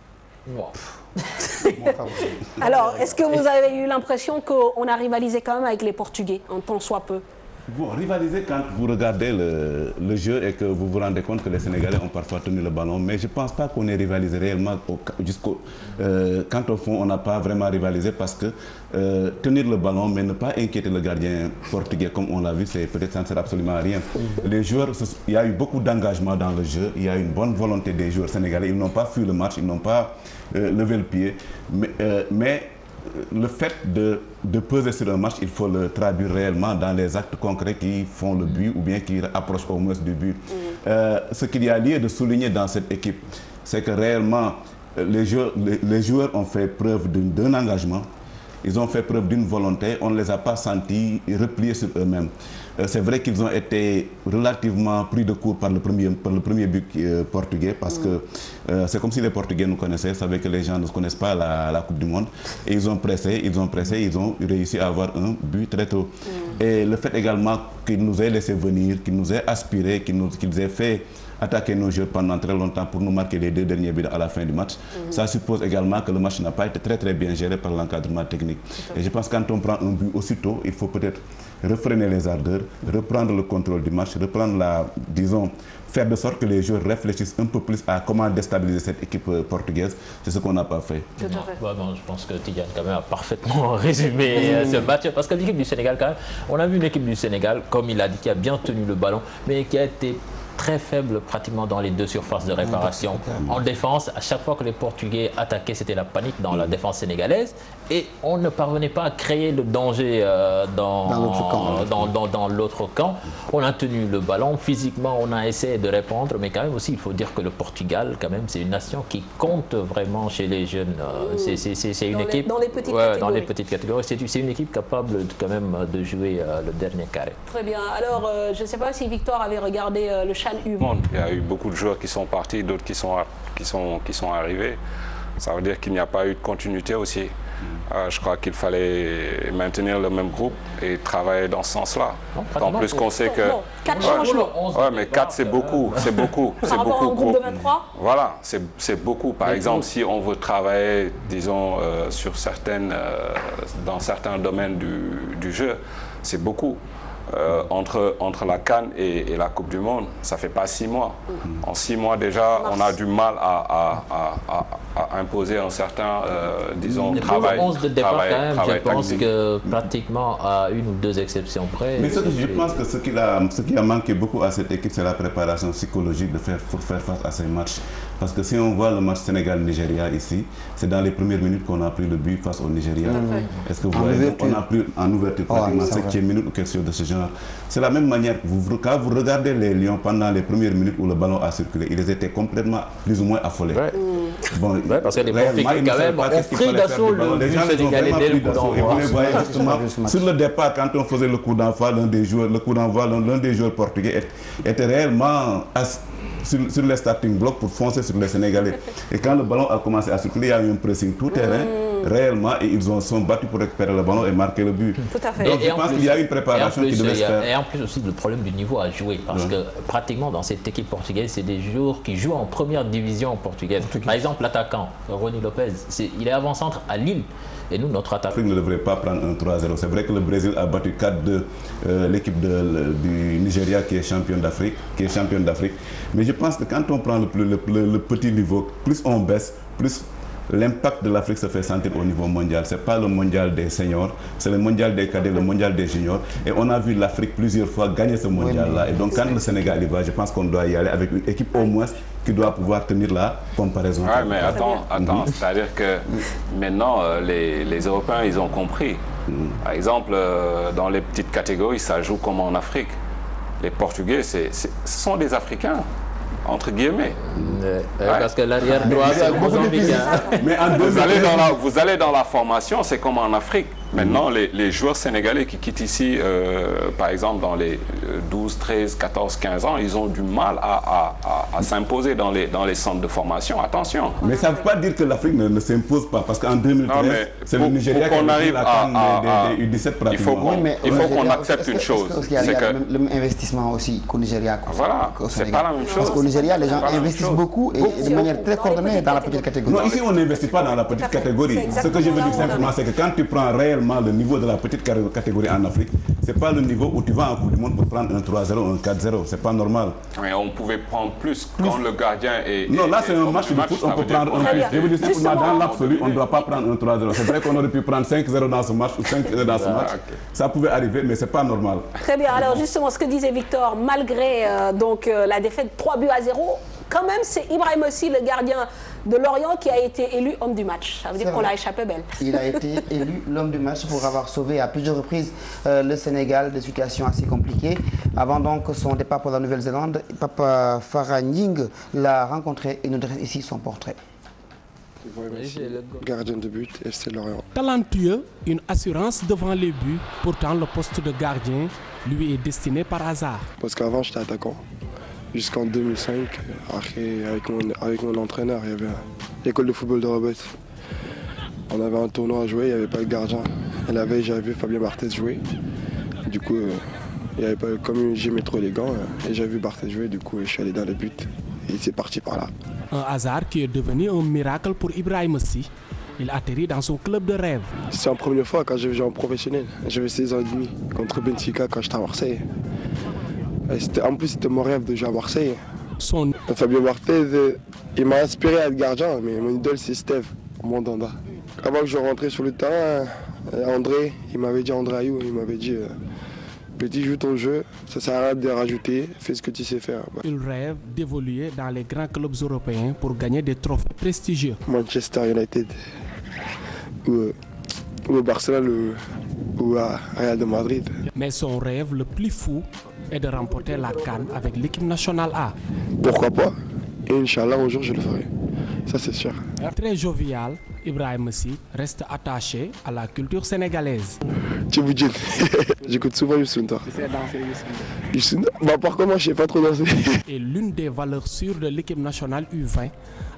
Alors, est-ce que vous avez eu l'impression qu'on a rivalisé quand même avec les Portugais, en tant soit peu ? Vous rivalisez quand vous regardez le jeu et que vous vous rendez compte que les Sénégalais ont parfois tenu le ballon, mais je ne pense pas qu'on ait rivalisé réellement quand au fond on n'a pas vraiment rivalisé parce que tenir le ballon mais ne pas inquiéter le gardien portugais comme on l'a vu, c'est peut-être ça ne sert absolument à rien. Les joueurs, il y a eu beaucoup d'engagement dans le jeu, il y a une bonne volonté des joueurs sénégalais, ils n'ont pas fui le match, ils n'ont pas levé le pied, mais le fait de peser sur un match, il faut le traduire réellement dans les actes concrets qui font le but ou bien qui approchent au moins du but. Ce qu'il y a lieu de souligner dans cette équipe, c'est que réellement, les joueurs ont fait preuve d'un engagement. Ils ont fait preuve d'une volonté, on ne les a pas sentis repliés sur eux-mêmes. C'est vrai qu'ils ont été relativement pris de court par le premier but portugais, parce que c'est comme si les Portugais nous connaissaient, ils savaient que les gens ne connaissent pas la Coupe du Monde. Et ils ont pressé, ils ont réussi à avoir un but très tôt. Et le fait également qu'ils nous aient laissé venir, qu'ils nous aient aspiré, qu'ils aient fait attaquer nos jeux pendant très longtemps pour nous marquer les 2 derniers buts à la fin du match. Ça suppose également que le match n'a pas été très bien géré par l'encadrement technique. Et je pense que quand on prend un but aussitôt, il faut peut-être refréner les ardeurs, reprendre le contrôle du match, faire de sorte que les joueurs réfléchissent un peu plus à comment déstabiliser cette équipe portugaise. C'est ce qu'on n'a pas fait. Je pense que Tidiane quand même a parfaitement résumé ce match, parce que l'équipe du Sénégal, quand même, on a vu une équipe du Sénégal, comme il a dit, qui a bien tenu le ballon, mais qui a été très faible pratiquement dans les 2 surfaces de réparation. En défense, à chaque fois que les Portugais attaquaient, c'était la panique dans la défense sénégalaise, et on ne parvenait pas à créer le danger dans l'autre camp. On a tenu le ballon, physiquement on a essayé de répondre, mais quand même aussi il faut dire que le Portugal, quand même, c'est une nation qui compte vraiment chez les jeunes. C'est une équipe dans les petites catégories. C'est une équipe capable quand même de jouer le dernier carré. Très bien. Alors, je ne sais pas si Victor avait regardé le CHAN U20. Il y a eu beaucoup de joueurs qui sont partis, d'autres qui sont arrivés. Ça veut dire qu'il n'y a pas eu de continuité aussi. Je crois qu'il fallait maintenir le même groupe et travailler dans ce sens-là. En plus qu'on sait que... 4 changements. Ouais, mais 4 c'est beaucoup. C'est beaucoup. Par rapport au groupe de 23 ? Voilà, c'est beaucoup. Par exemple, si on veut travailler, disons, dans certains domaines du jeu, c'est beaucoup. Entre la CAN et la Coupe du Monde, ça ne fait pas 6 mois. En 6 mois déjà, on a du mal à imposer un certain, travail. Pour le 11 de départ, quand même, je pense tactique. que pratiquement à 1 ou 2 exceptions près. Mais je pense que ce qui a manqué beaucoup à cette équipe, c'est la préparation psychologique pour faire face à ces matchs. Parce que si on voit le match Sénégal-Nigeria ici, c'est dans les premières minutes qu'on a pris le but face au Nigeria. Est-ce que vous voyez, on a pris en ouverture pratiquement 7e minute ou quelque chose de ce genre. C'est la même manière que quand vous regardez les Lions pendant les premières minutes où le ballon a circulé, ils étaient complètement plus ou moins affolés. Bon, parce que les Portugais quand même ont pris d'assaut le but sénégalais dès le coup d'envoi. Et vous les voyez justement sur le départ, quand on faisait le coup d'envoi, l'un des joueurs portugais était réellement sur les starting blocks pour foncer sur les Sénégalais. Et quand le ballon a commencé à circuler, il y a eu un pressing tout terrain, réellement, et ils sont battus pour récupérer le ballon et marquer le but. Tout à fait. Donc je pense qu'il y a une préparation qui devait se faire. Et en plus aussi le problème du niveau à jouer, parce que pratiquement dans cette équipe portugaise, c'est des joueurs qui jouent en première division portugaise. Par exemple, l'attaquant, Rony Lopez, il est avant-centre à Lille. Et nous, notre attaque. L'Afrique ne devrait pas prendre un 3-0. C'est vrai que le Brésil a battu 4-2 l'équipe du Nigeria qui est championne d'Afrique. Mais je pense que quand on prend le petit niveau, plus on baisse, plus l'impact de l'Afrique se fait sentir au niveau mondial. Ce n'est pas le mondial des seniors, c'est le mondial des cadets, le mondial des juniors. Et on a vu l'Afrique plusieurs fois gagner ce mondial-là. Et donc quand le Sénégal y va, je pense qu'on doit y aller avec une équipe au moins qui doit pouvoir tenir la comparaison. Oui, mais attends, c'est-à-dire que maintenant, les Européens, ils ont compris. Par exemple, dans les petites catégories, ça joue comme en Afrique. Les Portugais, ce sont des Africains. Entre guillemets. Parce que l'arrière droit, c'est mozambicain. Mais vous allez dans la formation, c'est comme en Afrique. Maintenant, les joueurs sénégalais qui quittent ici, par exemple, dans les 12, 13, 14, 15 ans, ils ont du mal à s'imposer dans les centres de formation. Attention. Mais ça ne veut pas dire que l'Afrique ne s'impose pas, parce qu'en 2013, c'est le Nigeria qui arrive la CAN des U17 pratiquement. Il faut qu'on accepte une chose. C'est que le même investissement aussi qu'au Nigeria. Voilà, c'est pas la même chose. Parce qu'au Nigeria, les gens investissent beaucoup et de manière très coordonnée dans la petite catégorie. Non, ici, on n'investit pas dans la petite catégorie. Ce que je veux dire simplement, c'est que quand tu prends réellement le niveau de la petite catégorie en Afrique, c'est pas le niveau où tu vas en Coupe du Monde pour prendre un 3-0 ou un 4-0. C'est pas normal. Mais on pouvait prendre plus quand le gardien est... Non, là, c'est un match de foot, on peut prendre un plus. Je veux dire simplement, dans l'absolu, on ne doit pas prendre un 3-0. C'est vrai qu'on aurait pu prendre 5-0 dans ce match ou 5-0 dans ce match. Ça pouvait arriver, mais c'est pas normal. Très bien. Alors, justement, ce que disait Victor, malgré la défaite 3-0, quand même, c'est Ibrahim aussi, le gardien de Lorient qui a été élu homme du match. Ça veut dire qu'on l'a échappé belle. Il a été élu l'homme du match pour avoir sauvé à plusieurs reprises le Sénégal de situations assez compliquées. Avant donc son départ pour la Nouvelle-Zélande, Papa Farah Nying l'a rencontré et nous dresse ici son portrait. Gardien de but, FC Lorient. Talentueux, une assurance devant les buts. Pourtant, le poste de gardien lui est destiné par hasard. Parce qu'avant, j'étais attaquant. Jusqu'en 2005, avec mon entraîneur, il y avait l'école de football de Robert. On avait un tournoi à jouer, il n'y avait pas de gardien. Et la veille, j'avais vu Fabien Barthez jouer. Du coup, il y avait pas, comme j'aimais trop les gants, et j'ai vu Barthez jouer, du coup, je suis allé dans les buts. Et c'est parti par là. Un hasard qui est devenu un miracle pour Ibrahim Sy. Il atterrit dans son club de rêve. C'est la première fois quand j'ai joué en professionnel. J'avais 16 ans et demi contre Benfica quand j'étais à Marseille. En plus, c'était mon rêve de jouer à Marseille. Fabien Barthez, il m'a inspiré à être gardien, mais mon idole, c'est Steve Mandanda. Avant que je rentre sur le terrain, André, il m'avait dit, André Ayou, il m'avait dit petit, joue ton jeu, ça sert à rien de rajouter, fais ce que tu sais faire. Il rêve d'évoluer dans les grands clubs européens pour gagner des trophées prestigieux. Manchester United, ou Barcelone, ou à Real de Madrid. Mais son rêve le plus fou est de remporter la CAN avec l'équipe nationale A. Pourquoi pas? Et Inch'Allah, un jour, je le ferai. Ça, c'est sûr. Très jovial, Ibrahim Sy reste attaché à la culture sénégalaise. Tchibouidjine. J'écoute souvent Youssou N'Dour. Youssou N'Dour, bah, par contre, moi, je ne sais pas trop danser. Et l'une des valeurs sûres de l'équipe nationale U20,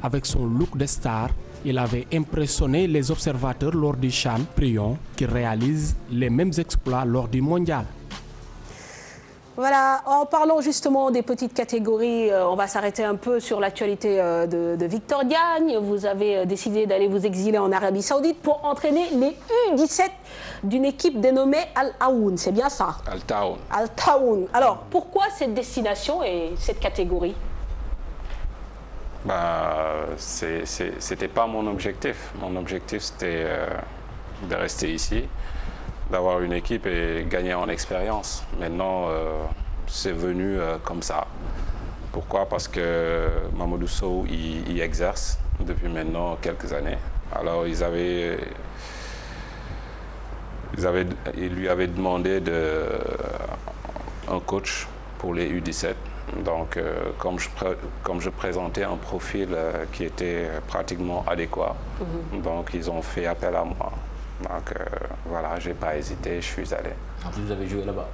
avec son look de star, il avait impressionné les observateurs lors du CHAN. Prions qui réalise les mêmes exploits lors du mondial. Voilà, en parlant justement des petites catégories, on va s'arrêter un peu sur l'actualité de Victor Diagne. Vous avez décidé d'aller vous exiler en Arabie Saoudite pour entraîner les U17 d'une équipe dénommée Al-Aoun, c'est bien ça? Al-Taoun. Al-Taoun. Alors, pourquoi cette destination et cette catégorie? C'était pas mon objectif. Mon objectif, c'était de rester ici, d'avoir une équipe et gagner en expérience. Maintenant, c'est venu comme ça. Pourquoi? Parce que Mamadou Sow y exerce depuis maintenant quelques années. Alors, il lui avait demandé un coach pour les U17. Donc, comme je présentais un profil qui était pratiquement adéquat, donc ils ont fait appel à moi. Donc voilà, j'ai pas hésité, je suis allé. En plus, vous avez joué là-bas?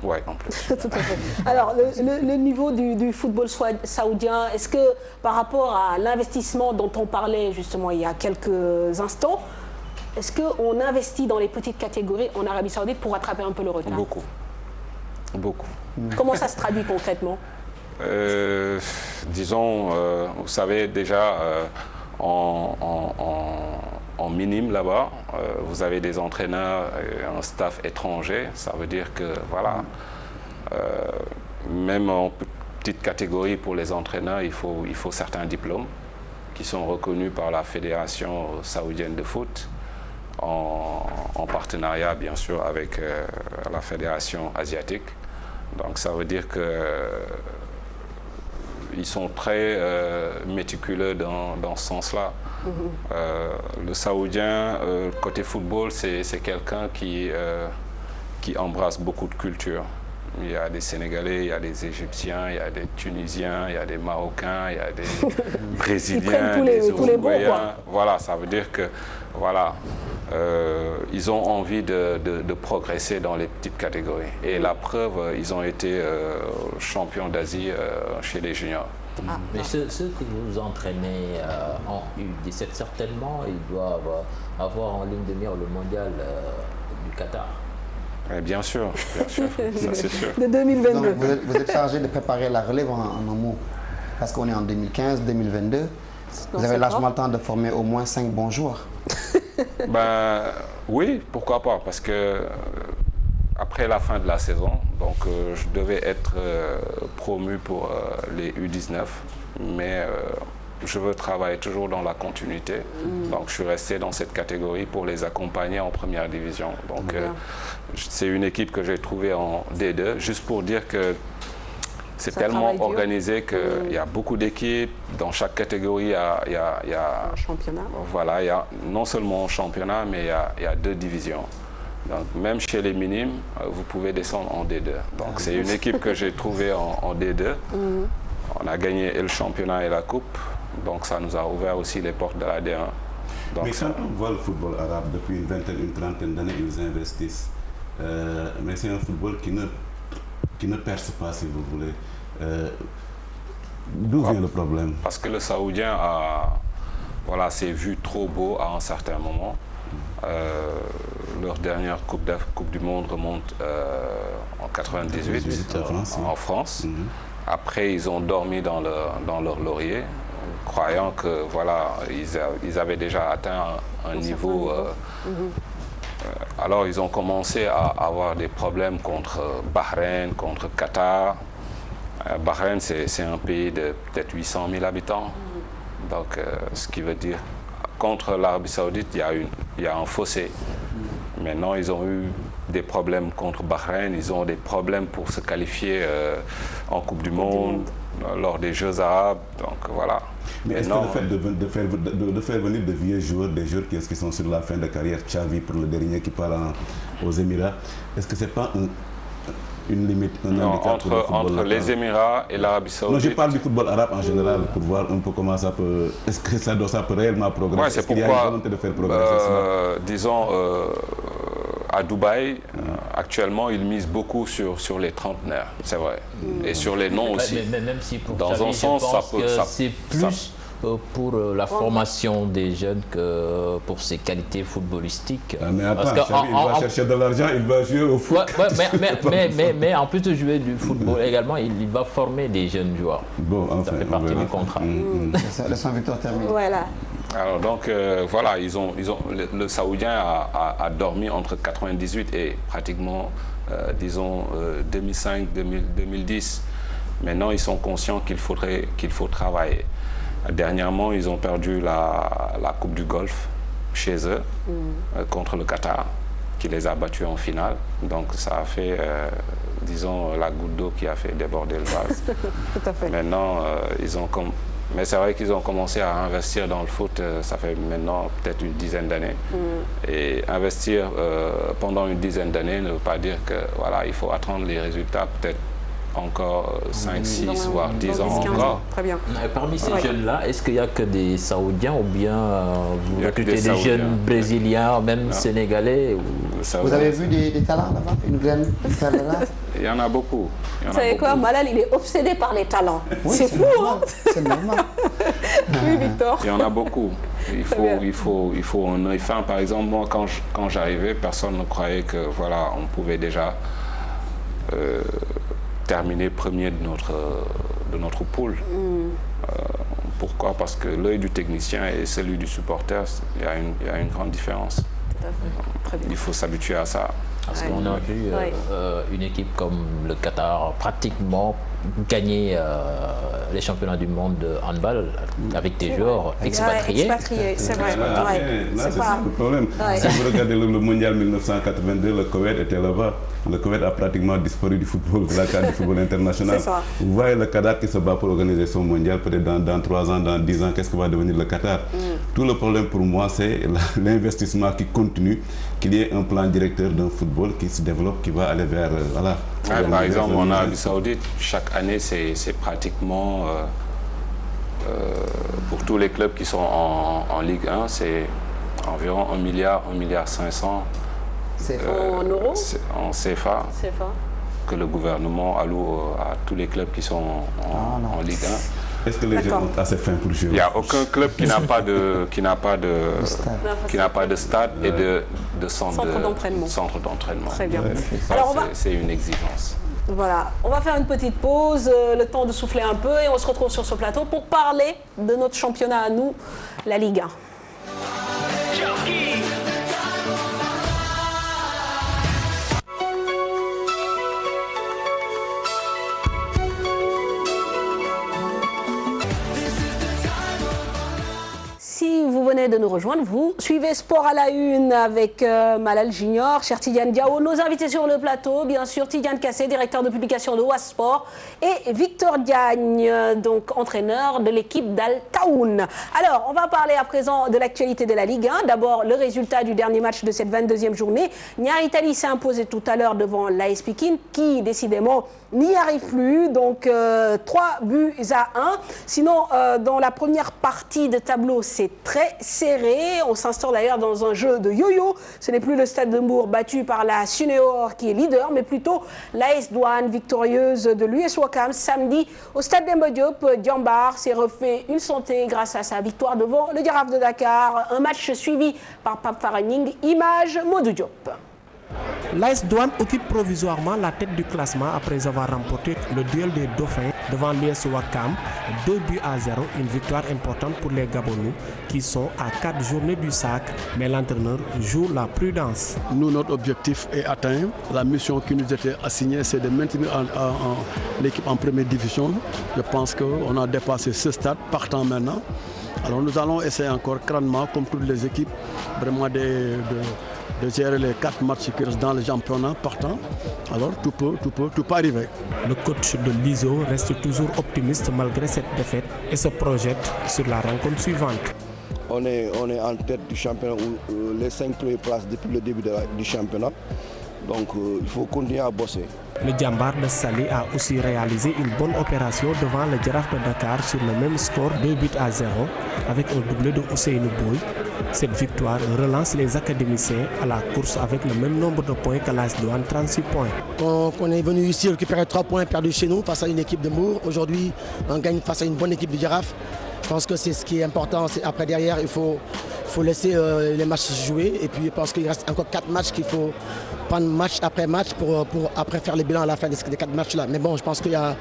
Oui, en plus. Tout à fait. Alors, le niveau du football saoudien, est-ce que par rapport à l'investissement dont on parlait justement il y a quelques instants, est-ce qu'on investit dans les petites catégories en Arabie Saoudite pour rattraper un peu le retard? Beaucoup. Beaucoup. Comment ça se traduit concrètement? Disons, vous savez déjà, en minime là-bas, vous avez des entraîneurs et un staff étranger. Ça veut dire que, voilà, même en petite catégorie pour les entraîneurs, il faut certains diplômes qui sont reconnus par la Fédération saoudienne de foot, en partenariat bien sûr avec la Fédération asiatique. Donc ça veut dire qu'ils sont très méticuleux dans ce sens-là. Le Saoudien, côté football, c'est quelqu'un qui embrasse beaucoup de cultures. Il y a des Sénégalais, il y a des Égyptiens, il y a des Tunisiens, il y a des Marocains, il y a des Brésiliens, des Uruguayens. Voilà, ça veut dire que voilà, ils ont envie de progresser dans les petites catégories. Et la preuve, ils ont été champions d'Asie chez les juniors. Mais ceux que vous entraînez en U17, certainement, ils doivent avoir en ligne de mire le mondial du Qatar. Bien sûr, ça c'est sûr. De 2022. Donc, vous êtes chargé de préparer la relève en amont, parce qu'on est en 2015, 2022. Vous avez largement le temps de former au moins 5 bons joueurs. Oui, pourquoi pas, parce que après la fin de la saison, donc je devais être promu pour les U19, mais je veux travailler toujours dans la continuité. Donc je suis resté dans cette catégorie pour les accompagner en première division. Donc c'est une équipe que j'ai trouvée en D2, juste pour dire que C'est Ça tellement travaille dur. organisé qu'il y a beaucoup d'équipes. Dans chaque catégorie, il y a Un championnat. voilà, il y a non seulement un championnat, mais il y a 2 divisions. Donc, même chez les minimes, vous pouvez descendre en D2. Donc, c'est une équipe que j'ai trouvée en D2. On a gagné le championnat et la coupe. Donc, ça nous a ouvert aussi les portes de la D1. Donc, mais quand on voit le football arabe, depuis une vingtaine, une trentaine d'années, ils investissent. Mais c'est un football qui ne perce pas, si vous voulez. D'où vient le problème? Parce que le Saoudien s'est vu trop beau à un certain moment. Leur dernière coupe du Monde remonte en 98 en France. Après, ils ont dormi dans leur laurier, croyant que ils avaient déjà atteint un niveau. Alors, ils ont commencé à avoir des problèmes contre Bahreïn, contre Qatar. Bahreïn, c'est un pays de peut-être 800 000 habitants. Donc, ce qui veut dire, contre l'Arabie Saoudite, il y a un fossé. Maintenant, ils ont eu des problèmes contre Bahreïn, ils ont des problèmes pour se qualifier en Coupe du Monde, lors des Jeux arabes. Donc, voilà. Mais est-ce que le fait de faire venir de vieux joueurs, des joueurs qui sont sur la fin de carrière, Xavi pour le dernier qui part aux Émirats, est-ce que ce n'est pas une limite, un handicap pour le football entre les Émirats et l'Arabie Saoudite. Non, je parle du football arabe en général pour voir un peu comment ça peut. Est-ce que ça peut réellement progresser? Ouais, c'est pourquoi, qu'il y a une volonté de faire progresser disons, à Dubaï, actuellement, ils misent beaucoup sur les trentenaires, c'est vrai, et sur les noms aussi. Mais même si pour dans Xavi, un sens, je pense que c'est plus pour la formation des jeunes que pour ses qualités footballistiques. Mais attends, Xavi, il va chercher de l'argent, il va jouer au foot. Mais en plus de jouer du football également, il va former des jeunes joueurs. Bon, enfin, ça fait partie du contrat. Laissons Victor terminer. Voilà. Alors donc le Saoudien a dormi entre 98 et pratiquement disons 2005-2010. Maintenant ils sont conscients qu'il faut travailler. Dernièrement ils ont perdu la Coupe du Golfe chez eux contre le Qatar qui les a battus en finale. Donc ça a fait disons la goutte d'eau qui a fait déborder le vase. Tout à fait. Maintenant mais c'est vrai qu'ils ont commencé à investir dans le foot, ça fait maintenant peut-être une dizaine d'années. Et investir pendant une dizaine d'années ne veut pas dire que il faut attendre les résultats peut-être encore 5, 6, voire 10 ans encore. Très bien. Parmi ces jeunes-là, est-ce qu'il n'y a que des Saoudiens ou bien vous recrutez des jeunes Brésiliens, même Sénégalais Vous avez vu des talents là-bas? Une graine là? Il y en a beaucoup. Vous savez quoi, Malal, il est obsédé par les talents. Oui, c'est fou, hein? C'est normal. Oui, Victor. Il y en a beaucoup. Il faut un œil fin. Par exemple, moi, quand j'arrivais, personne ne croyait que on pouvait déjà terminer premier de notre poule. Pourquoi? Parce que l'œil du technicien et celui du supporter, il y a une grande différence. Tout à fait. Très bien. Il faut s'habituer à ça. Parce qu'on a vu une équipe comme le Qatar pratiquement gagner les championnats du monde de handball avec des joueurs expatriés. Expatriés, c'est vrai. Là, c'est ça le problème. Si vous regardez le mondial 1982, le Koweït était là-bas. Le Koweït a pratiquement disparu du football, de la carte du football international. Vous voyez le Qatar qui se bat pour organiser son mondial, peut-être dans 3 ans, dans 10 ans, qu'est-ce que va devenir le Qatar? Tout le problème pour moi, c'est l'investissement qui continue, qu'il y ait un plan directeur d'un football qui se développe, qui va aller vers... par exemple, en Arabie Saoudite, chaque année, c'est pratiquement... pour tous les clubs qui sont en Ligue 1, c'est environ 1 milliard, 1,5 milliard. En euros? En CFA. Que le gouvernement alloue à tous les clubs qui sont en Ligue 1. Est-ce que les gens ont assez faim pour jouer? Il n'y a aucun club qui n'a pas de stade et de centre d'entraînement. Très bien. Alors c'est une exigence. Voilà, on va faire une petite pause, le temps de souffler un peu et on se retrouve sur ce plateau pour parler de notre championnat à nous, la Ligue 1. Si vous venez venez de nous rejoindre, vous suivez Sport à la Une avec Malal Junior, cher Tidiane Diao, nos invités sur le plateau, bien sûr Tidiane Kassé, directeur de publication de OAS Sport, et Victor Diagne, donc entraîneur de l'équipe d'Al Taoun. Alors, on va parler à présent de l'actualité de la Ligue 1. D'abord, le résultat du dernier match de cette 22e journée. Niar Italie s'est imposé tout à l'heure devant l'AS Pikine, qui décidément n'y arrive plus, donc 3-1. Sinon, dans la première partie de tableau, c'est très serré. On s'instaure d'ailleurs dans un jeu de yo-yo. Ce n'est plus le Stade de Mbour battu par la Sunéor qui est leader, mais plutôt l'AS Douane victorieuse de l'US Ouakam samedi au Stade Demba Diop. Diambar s'est refait une santé grâce à sa victoire devant le Giraffe de Dakar. Un match suivi par Pape Faraning, image Modou Diop. L'AS Douane occupe provisoirement la tête du classement après avoir remporté le duel des Dauphins devant l'US Ouakam, 2-0, une victoire importante pour les Gabonais qui sont à 4 journées du sac, mais l'entraîneur joue la prudence. Nous, notre objectif est atteint. La mission qui nous était assignée, c'est de maintenir l'équipe en première division. Je pense qu'on a dépassé ce stade, partant maintenant. Alors nous allons essayer encore crânement, comme toutes les équipes, vraiment de gérer les 4 matchs qui restent dans le championnat partant. Alors tout peut arriver. Le coach de l'ISO reste toujours optimiste malgré cette défaite et se projette sur la rencontre suivante. On est en tête du championnat, les 5 premières places depuis le début du championnat. Donc il faut continuer à bosser. Le Diambar de Salé a aussi réalisé une bonne opération devant le Giraffe de Dakar sur le même score 2-0 avec un doublé de Ousseynou Boy. Cette victoire relance les académiciens à la course avec le même nombre de points que l'AS Douane, 36 points. On est venu ici récupérer 3 points perdus chez nous face à une équipe de Mbour. Aujourd'hui, on gagne face à une bonne équipe de Giraffe. Je pense que c'est ce qui est important. Après, derrière, il faut laisser les matchs se jouer. Et puis, je pense qu'il reste encore 4 matchs qu'il faut prendre match après match pour après faire le bilan à la fin des 4 matchs-là. Mais bon, je pense qu'il y a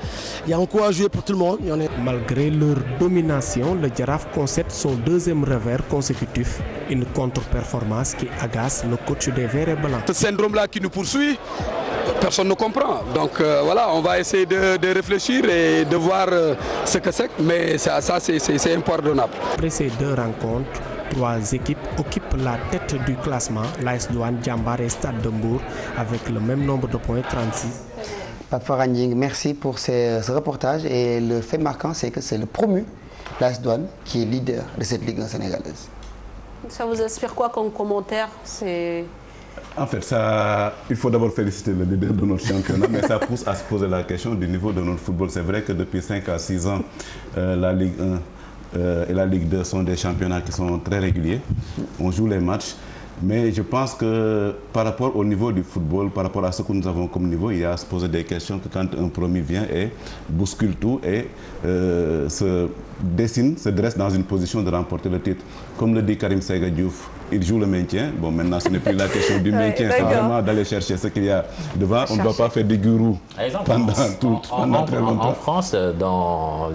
un coup à jouer pour tout le monde. Malgré leur domination, le Giraffe concède son 2e revers consécutif. Une contre-performance qui agace le coach des Verts et Blancs. Ce syndrome-là qui nous poursuit, personne ne comprend. Donc voilà, on va essayer de réfléchir et de voir ce que c'est. Mais ça c'est impardonnable. Après ces 2 rencontres, 3 équipes occupent la tête du classement, l'AS Douane, Diambar et Stade de Mbour, avec le même nombre de points, 36. Pape Faraning, merci pour ce reportage. Et le fait marquant, c'est que c'est le promu, l'AS Douane, qui est leader de cette Ligue 1 sénégalaise. Ça vous inspire quoi comme commentaire? En fait, il faut d'abord féliciter le leader de notre championnat, mais ça pousse à se poser la question du niveau de notre football. C'est vrai que depuis 5 à 6 ans, la Ligue 1 et la Ligue 2 sont des championnats qui sont très réguliers. On joue les matchs. Mais je pense que par rapport au niveau du football, par rapport à ce que nous avons comme niveau, il y a à se poser des questions que quand un promu vient et bouscule tout et se dresse dans une position de remporter le titre. Comme le dit Karim Sega Diouf, il joue le maintien. Bon, maintenant, ce n'est plus la question du maintien, c'est vraiment d'aller chercher ce qu'il y a devant. On ne doit pas faire des gourous pendant très longtemps. En France, dans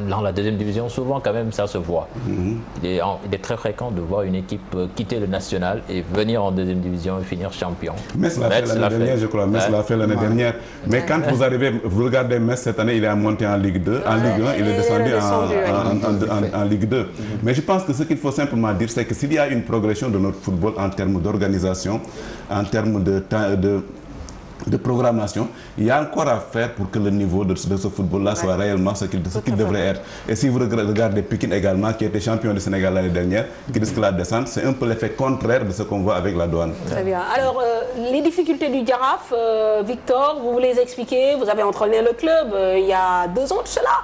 la 2e division, souvent, quand même, ça se voit. Il est très fréquent de voir une équipe quitter le national et venir en 2e division et finir champion. Metz l'a fait l'année dernière, je crois. Metz l'a fait l'année dernière. Mais quand vous regardez Metz cette année, il est monté en Ligue 2. En Ligue 1, il est descendu en Ligue 2. Mais je pense que ce qu'il faut simplement dire, c'est que s'il y a une progression de notre football en termes d'organisation, en termes de programmation, il y a encore à faire pour que le niveau de ce football-là soit réellement ce qu'il devrait être. Et si vous regardez Pikine également, qui était champion du Sénégal l'année dernière, qui risque la descente, c'est un peu l'effet contraire de ce qu'on voit avec la Douane. Très bien. Alors, les difficultés du Giraffe, Victor, vous les expliquez. Vous avez entraîné le club il y a 2 ans de cela.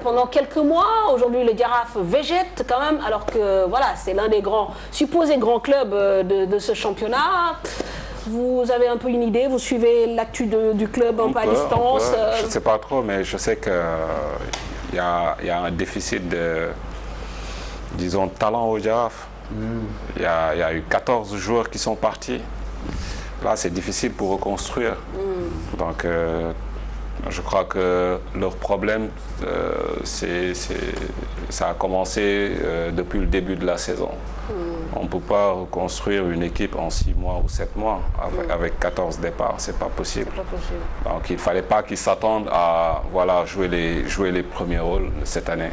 Pendant quelques mois, aujourd'hui le Giraffe végète quand même, alors que voilà, c'est l'un des supposés grands clubs de ce championnat. Vous avez un peu une idée, vous suivez l'actu du club un peu à distance. Je ne sais pas trop, mais je sais qu'il y a un déficit de, disons, talent au Giraffe. Il y a eu 14 joueurs qui sont partis. Là, c'est difficile pour reconstruire. Donc, je crois que leur problème, ça a commencé depuis le début de la saison. On ne peut pas reconstruire une équipe en 6 mois ou 7 mois avec 14 départs, c'est pas possible. Donc il ne fallait pas qu'ils s'attendent à jouer les premiers rôles cette année,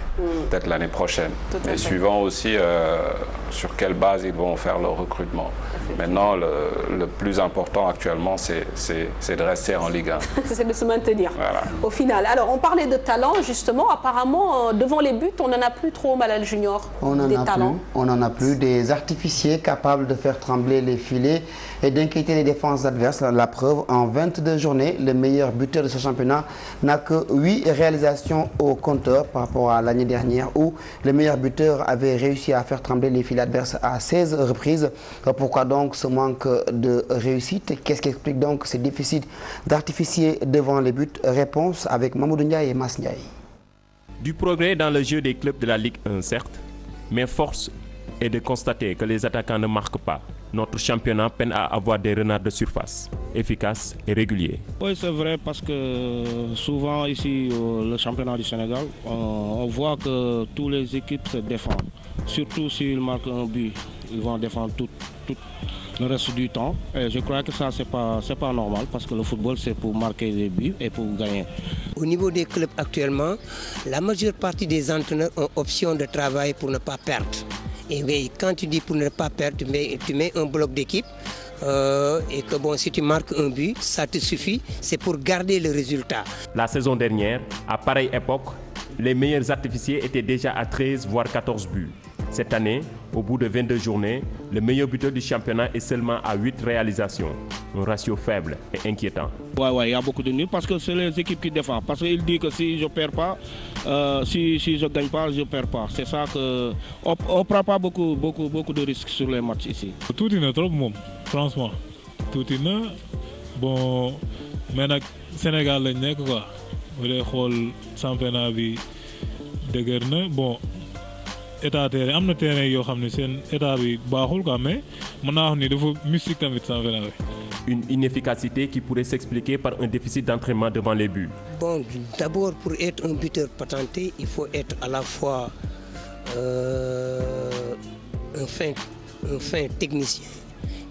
peut-être l'année prochaine. Mais suivant aussi sur quelle base ils vont faire leur recrutement. Maintenant, le plus important actuellement, c'est de rester en Ligue 1. C'est de se maintenir, voilà. Au final. Alors, on parlait de talent, justement. Apparemment, devant les buts, on n'en a plus trop, Malal Junior, On n'en a plus. Des artificiers capables de faire trembler les filets et d'inquiéter les défenses adverses. La preuve, en 22 journées, le meilleur buteur de ce championnat n'a que 8 réalisations au compteur par rapport à l'année dernière où le meilleur buteur avait réussi à faire trembler les filets adverses à 16 reprises. Pourquoi donc ce manque de réussite? Qu'est-ce qui explique donc ce déficit d'artificiers devant les buts? Réponse avec Mamoudou Ndiaye et Mas Ndiaye. Du progrès dans le jeu des clubs de la Ligue 1, certes, mais force est de constater que les attaquants ne marquent pas. Notre championnat peine à avoir des renards de surface, efficaces et réguliers. Oui, c'est vrai parce que souvent ici, le championnat du Sénégal, on voit que toutes les équipes se défendent. Surtout s'ils marquent un but, ils vont défendre tout le reste du temps. Et je crois que ça, c'est pas normal parce que le football, c'est pour marquer des buts et pour gagner. Au niveau des clubs actuellement, la majeure partie des entraîneurs ont option de travail pour ne pas perdre. Et bien, quand tu dis pour ne pas perdre, tu mets un bloc d'équipe et que bon, si tu marques un but, ça te suffit, c'est pour garder le résultat. La saison dernière, à pareille époque, les meilleurs artificiers étaient déjà à 13 voire 14 buts. Cette année, au bout de 22 journées, le meilleur buteur du championnat est seulement à 8 réalisations. Un ratio faible et inquiétant. Ouais, il y a beaucoup de nuls parce que c'est les équipes qui défendent. Parce qu'il dit que si je ne perds pas, si je ne gagne pas, je ne perds pas. C'est ça que on ne prend pas beaucoup de risques sur les matchs ici. Tout est trop bon, franchement. Tout est bon, mais le Sénégal lañ nekk quoi. Bu dee xool championnat bi dëgër na bon. État terrain am na terrain yoo xam ne seen état bi baaxul quoi mais mën naa wax ni dafa mystique tamit championnat bi. Une inefficacité qui pourrait s'expliquer par un déficit d'entraînement devant les buts. Bon, d'abord pour être un buteur patenté, il faut être à la fois un fin technicien.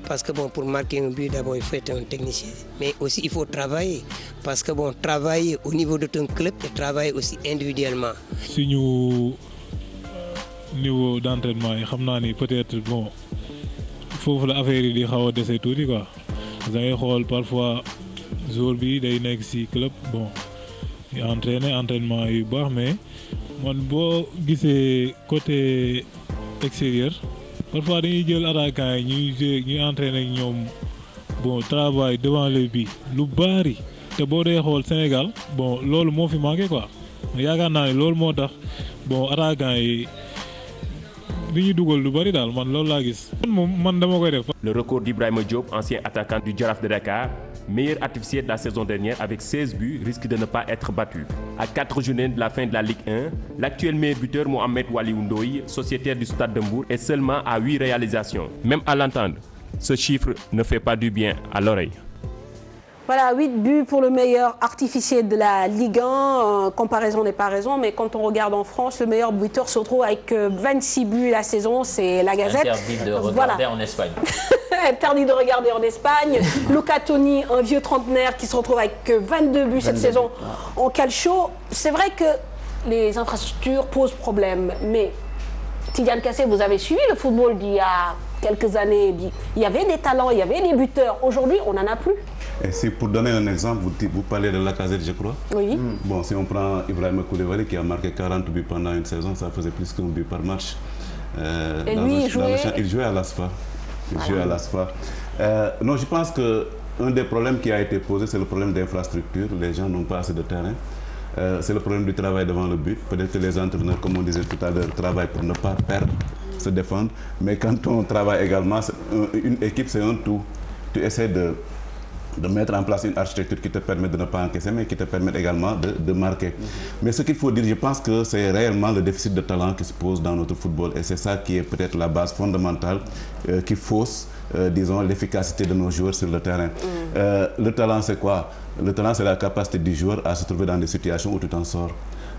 Parce que bon, pour marquer un but, d'abord il faut être un technicien. Mais aussi il faut travailler. Parce que bon, travailler au niveau de ton club et travailler aussi individuellement. Si nous niveau d'entraînement yi xam naa ni peut-être bon foofu la affaire yi di xaw a dese tuuti quoi da ngay xool parfois jour bi day nekk ci club bon di entraînement yu baax mais man boo gisee côté extérieur parfois dañuy jël attaquant yi ñuy entraîner ak ñoom bon travail devant le but lu bari te boo dee xool Sénégal bon loolu moo fi manqué quoi yaakaar naa ne loolu moo tax bon attaquant yi Le record d'Ibrahima Diop, ancien attaquant du Jaraaf de Dakar, meilleur artificier de la saison dernière avec 16 buts, risque de ne pas être battu. À 4 journées de la fin de la Ligue 1, l'actuel meilleur buteur Mohamed Waliou Ndoye, sociétaire du Stade de Mbour, est seulement à 8 réalisations. Même à l'entendre, ce chiffre ne fait pas du bien à l'oreille. Voilà, 8 buts pour le meilleur artificier de la Ligue 1. Comparaison n'est pas raison, mais quand on regarde en France, le meilleur buteur se retrouve avec 26 buts la saison, c'est la Gazette. Interdit de regarder en Espagne. Interdit de regarder en Espagne. Luca Toni, un vieux trentenaire qui se retrouve avec 22 buts cette saison en calcio. C'est vrai que les infrastructures posent problème, mais Tidiane Kassé, vous avez suivi le football d'il y a quelques années. Il y avait des talents, il y avait des buteurs. Aujourd'hui, on n'en a plus. Et si pour donner un exemple, vous parlez de Lacazette, je crois. Oui. Bon, si on prend Ibrahima Koulibaly qui a marqué 40 buts pendant une saison, ça faisait plus qu'un but par match. Et lui, il jouait à l'ASFA. Non, je pense qu'un des problèmes qui a été posé, c'est le problème d'infrastructure. Les gens n'ont pas assez de terrain. C'est le problème du travail devant le but. Peut-être que les entraîneurs, comme on disait tout à l'heure, travaillent pour ne pas perdre, se défendre. Mais quand on travaille également, une équipe, c'est un tout. Tu essaies de mettre en place une architecture qui te permet de ne pas encaisser, mais qui te permet également de marquer. Mais ce qu'il faut dire, je pense que c'est réellement le déficit de talent qui se pose dans notre football. Et c'est ça qui est peut-être la base fondamentale qui fausse, disons, l'efficacité de nos joueurs sur le terrain. Le talent, c'est quoi? Le talent, c'est la capacité du joueur à se trouver dans des situations où tu t'en sors.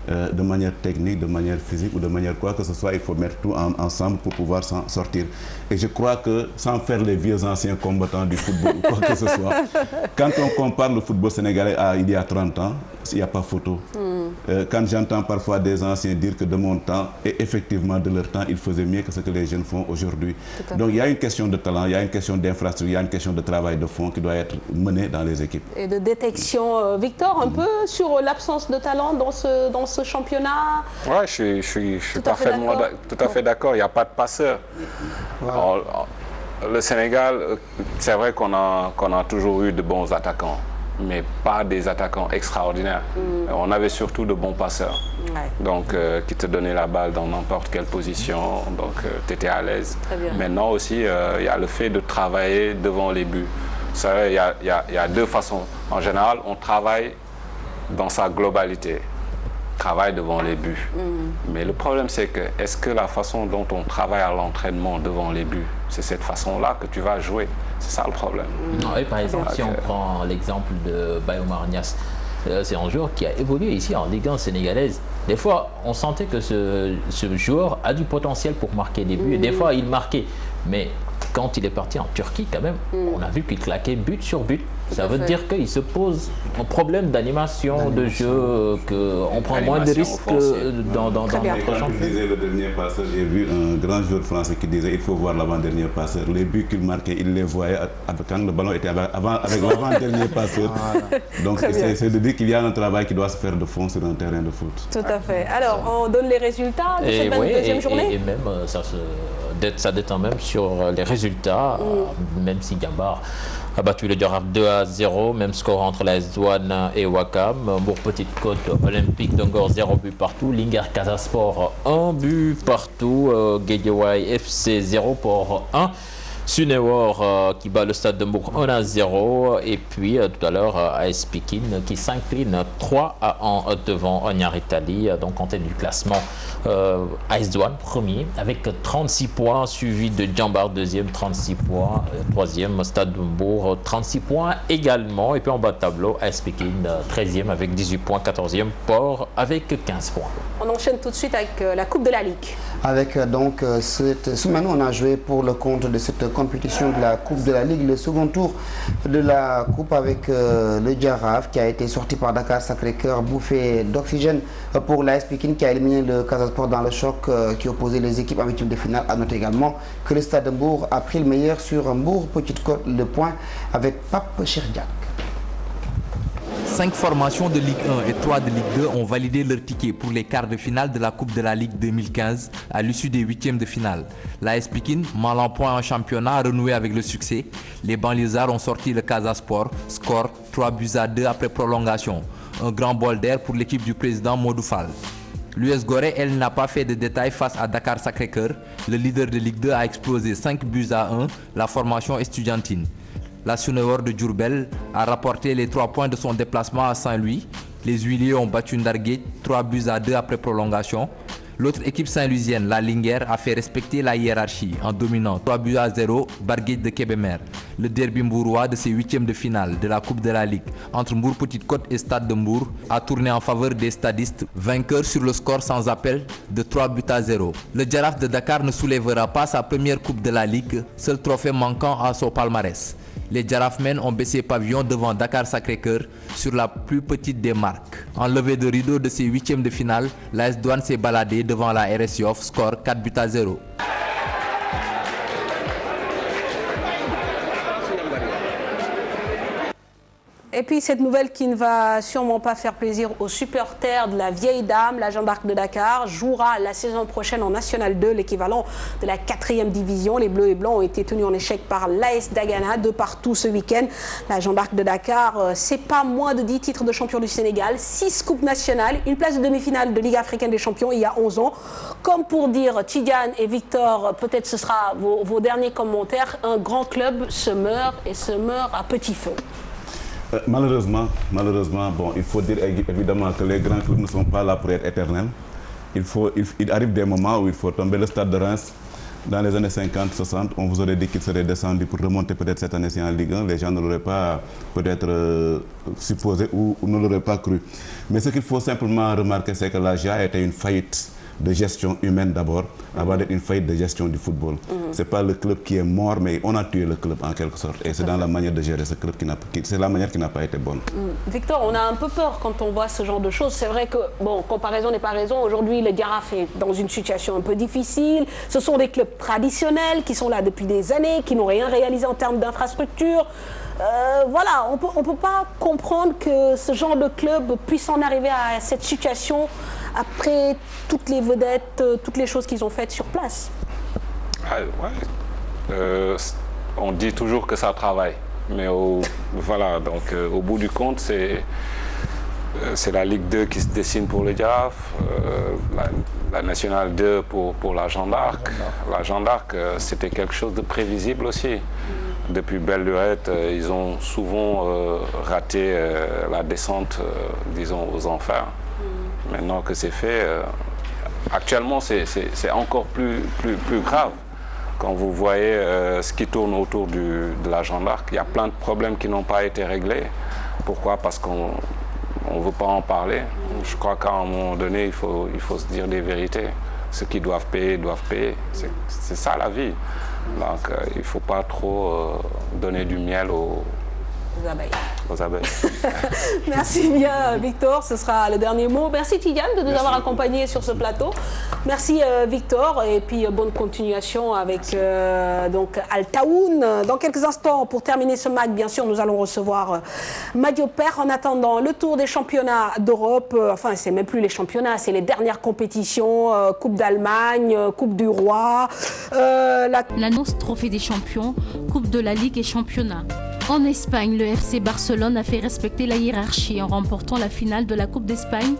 de manière technique, de manière physique ou de manière quoi que ce soit, il faut mettre tout ensemble pour pouvoir s'en sortir. Et je crois que sans faire les vieux anciens combattants du football ou quoi que ce soit, quand on compare le football sénégalais à il y a 30 ans, il n'y a pas photo. Quand j'entends parfois des anciens dire que de mon temps et effectivement de leur temps, ils faisaient mieux que ce que les jeunes font aujourd'hui. Donc il y a une question de talent, il y a une question d'infrastructure, il y a une question de travail de fond qui doit être menée dans les équipes. Et de détection. Victor, un peu sur l'absence de talent dans ce championnat? Oui, je suis parfaitement tout à fait d'accord. Il n'y a pas de passeur. Le Sénégal, c'est vrai qu'on a toujours eu de bons attaquants, mais pas des attaquants extraordinaires. On avait surtout de bons passeurs, donc qui te donnaient la balle dans n'importe quelle position, donc tu étais à l'aise. Maintenant aussi, il y a le fait de travailler devant les buts. Vous savez, il y a deux façons. En général, on travaille dans sa globalité, travaille devant les buts. Mais le problème, c'est que est-ce que la façon dont on travaille à l'entraînement devant les buts, c'est cette façon-là que tu vas jouer? C'est ça le problème. Oui, par exemple, si on prend l'exemple de Bayomar Niasse, c'est un joueur qui a évolué ici en Ligue 1 sénégalaise. Des fois, on sentait que ce joueur a du potentiel pour marquer des buts. Et des fois, il marquait. Mais quand il est parti en Turquie, quand même, on a vu qu'il claquait but sur but. Ça veut dire qu'il se pose un problème d'animation, de jeu, qu'on prend moins de risques dans notre champ. Le dernier passeur, j'ai vu un grand joueur français qui disait il faut voir l'avant-dernier passeur. Les buts qu'il marquait, il les voyait quand le ballon était avec l'avant-dernier passeur. Donc c'est de dire qu'il y a un travail qui doit se faire de fond sur un terrain de foot. Tout à fait. Alors, on donne les résultats de cette 22e journée? Et même, ça détend même sur les résultats, même si Gambar a battu le Giraffe 2-0, même score entre l'AS Douanes et Ouakam. Mbour Petite Côte, Olympique de Ngor 0 but partout. Linguère Casa Sport 1 but partout. Guédiawaye FC 0 pour 1. Sunewar qui bat le Stade de Mbour 1-0. Et puis tout à l'heure, AS Pikine qui s'incline 3-1 devant Niary Tally. Donc en tête du classement, AS Douanes premier avec 36 points, suivi de Djambar deuxième 36 points, troisième Stade de Mbour 36 points également. Et puis en bas de tableau, AS Pikine 13e avec 18 points, 14e Port avec 15 points. On enchaîne tout de suite avec la Coupe de la Ligue. Avec donc cette semaine, on a joué pour le compte de cette compétition de la Coupe de la Ligue, le second tour de la Coupe avec le Giraffe qui a été sorti par Dakar Sacré-Cœur, bouffée d'oxygène pour l'AS Pikine qui a éliminé le Casa Sport dans le choc qui opposait les équipes en huitième de finale. À noter également que le Stade de Mbour a pris le meilleur sur Mbour Petite Côte, le point avec Pape Cherdiak. 5 formations de Ligue 1 et 3 de Ligue 2 ont validé leur ticket pour les quarts de finale de la Coupe de la Ligue 2015 à l'issue des huitièmes de finale. L'AS Pikine, mal en point en championnat, a renoué avec le succès. Les banlieusards ont sorti le Casa Sport, score 3-2 après prolongation. Un grand bol d'air pour l'équipe du président Modou Fall. L'US Gorée, elle, n'a pas fait de détails face à Dakar Sacré-Cœur. Le leader de Ligue 2 a explosé 5-1 la formation estudiantine. La Sunewar de Diourbel a rapporté les 3 points de son déplacement à Saint-Louis. Les Huiliers ont battu Ndarguet 3-2 après prolongation. L'autre équipe saint-louisienne, la Linguère, a fait respecter la hiérarchie en dominant 3-0 Barguet de Kébémer. Le derby mbourois de ces huitièmes de finale de la Coupe de la Ligue entre Mbour Petite Côte et Stade de Mbour a tourné en faveur des stadistes, vainqueurs sur le score sans appel de 3-0. Le Giraffe de Dakar ne soulèvera pas sa première Coupe de la Ligue, seul trophée manquant à son palmarès. Les Giraffe-men ont baissé pavillon devant Dakar Sacré-Cœur sur la plus petite des marques. En levée de rideau de ces huitièmes de finale, l'AS Douanes s'est baladé devant la RS Yoff, score 4-0. Et puis cette nouvelle qui ne va sûrement pas faire plaisir aux supporters de la vieille dame, la Jeanne d'Arc de Dakar jouera la saison prochaine en National 2, l'équivalent de la 4e division. Les Bleus et Blancs ont été tenus en échec par l'AS Dagana de partout ce week-end. La Jeanne d'Arc de Dakar, c'est pas moins de 10 titres de champion du Sénégal, 6 coupes nationales, une place de demi-finale de Ligue africaine des champions il y a 11 ans. Comme pour dire Tidiane et Victor, peut-être ce sera vos derniers commentaires, un grand club se meurt et se meurt à petit feu. Malheureusement, bon, il faut dire évidemment que les grands clubs ne sont pas là pour être éternels. Il arrive des moments où il faut tomber. Le Stade de Reims dans les années 50, 60, on vous aurait dit qu'il serait descendu pour remonter peut-être cette année-ci en Ligue 1. Les gens ne l'auraient pas peut-être supposé ou ne l'auraient pas cru. Mais ce qu'il faut simplement remarquer, c'est que la GIA a été une faillite de gestion humaine d'abord, avant d'être une faillite de gestion du football. C'est pas le club qui est mort, mais on a tué le club en quelque sorte. Et c'est dans la manière de gérer ce club c'est la manière qui n'a pas été bonne. Victor, on a un peu peur quand on voit ce genre de choses. C'est vrai que, bon, comparaison n'est pas raison. Aujourd'hui, le Giraffe est dans une situation un peu difficile. Ce sont des clubs traditionnels qui sont là depuis des années, qui n'ont rien réalisé en termes d'infrastructure. Voilà, on peut pas comprendre que ce genre de club puisse en arriver à cette situation après toutes les vedettes, toutes les choses qu'ils ont faites sur place. On dit toujours que ça travaille, mais voilà, donc au bout du compte, c'est la Ligue 2 qui se dessine pour le Giraffe, la Nationale 2 pour la Jeanne d'Arc. La Jeanne d'Arc, c'était quelque chose de prévisible aussi. Depuis belle lurette, ils ont souvent raté la descente, disons, aux enfers. Maintenant que c'est fait, actuellement c'est encore plus grave. Quand vous voyez ce qui tourne autour de la Jeanne d'Arc, il y a plein de problèmes qui n'ont pas été réglés. Pourquoi? Parce qu'on ne veut pas en parler. Je crois qu'à un moment donné, il faut se dire des vérités. Ceux qui doivent payer, doivent payer. C'est ça la vie. Donc il ne faut pas trop donner du miel aux abeilles. Merci bien Victor, ce sera le dernier mot. Merci Tidiane de nous avoir accompagnés sur ce plateau. Merci Victor et puis bonne continuation avec donc Al Taoun. Dans quelques instants, pour terminer ce match, bien sûr, nous allons recevoir Madio Per. En attendant, le tour des championnats d'Europe, enfin c'est même plus les championnats, c'est les dernières compétitions, Coupe d'Allemagne, Coupe du Roi. L'annonce Trophée des champions, Coupe de la Ligue et championnat. En Espagne, le FC Barcelone a fait respecter la hiérarchie en remportant la finale de la Coupe d'Espagne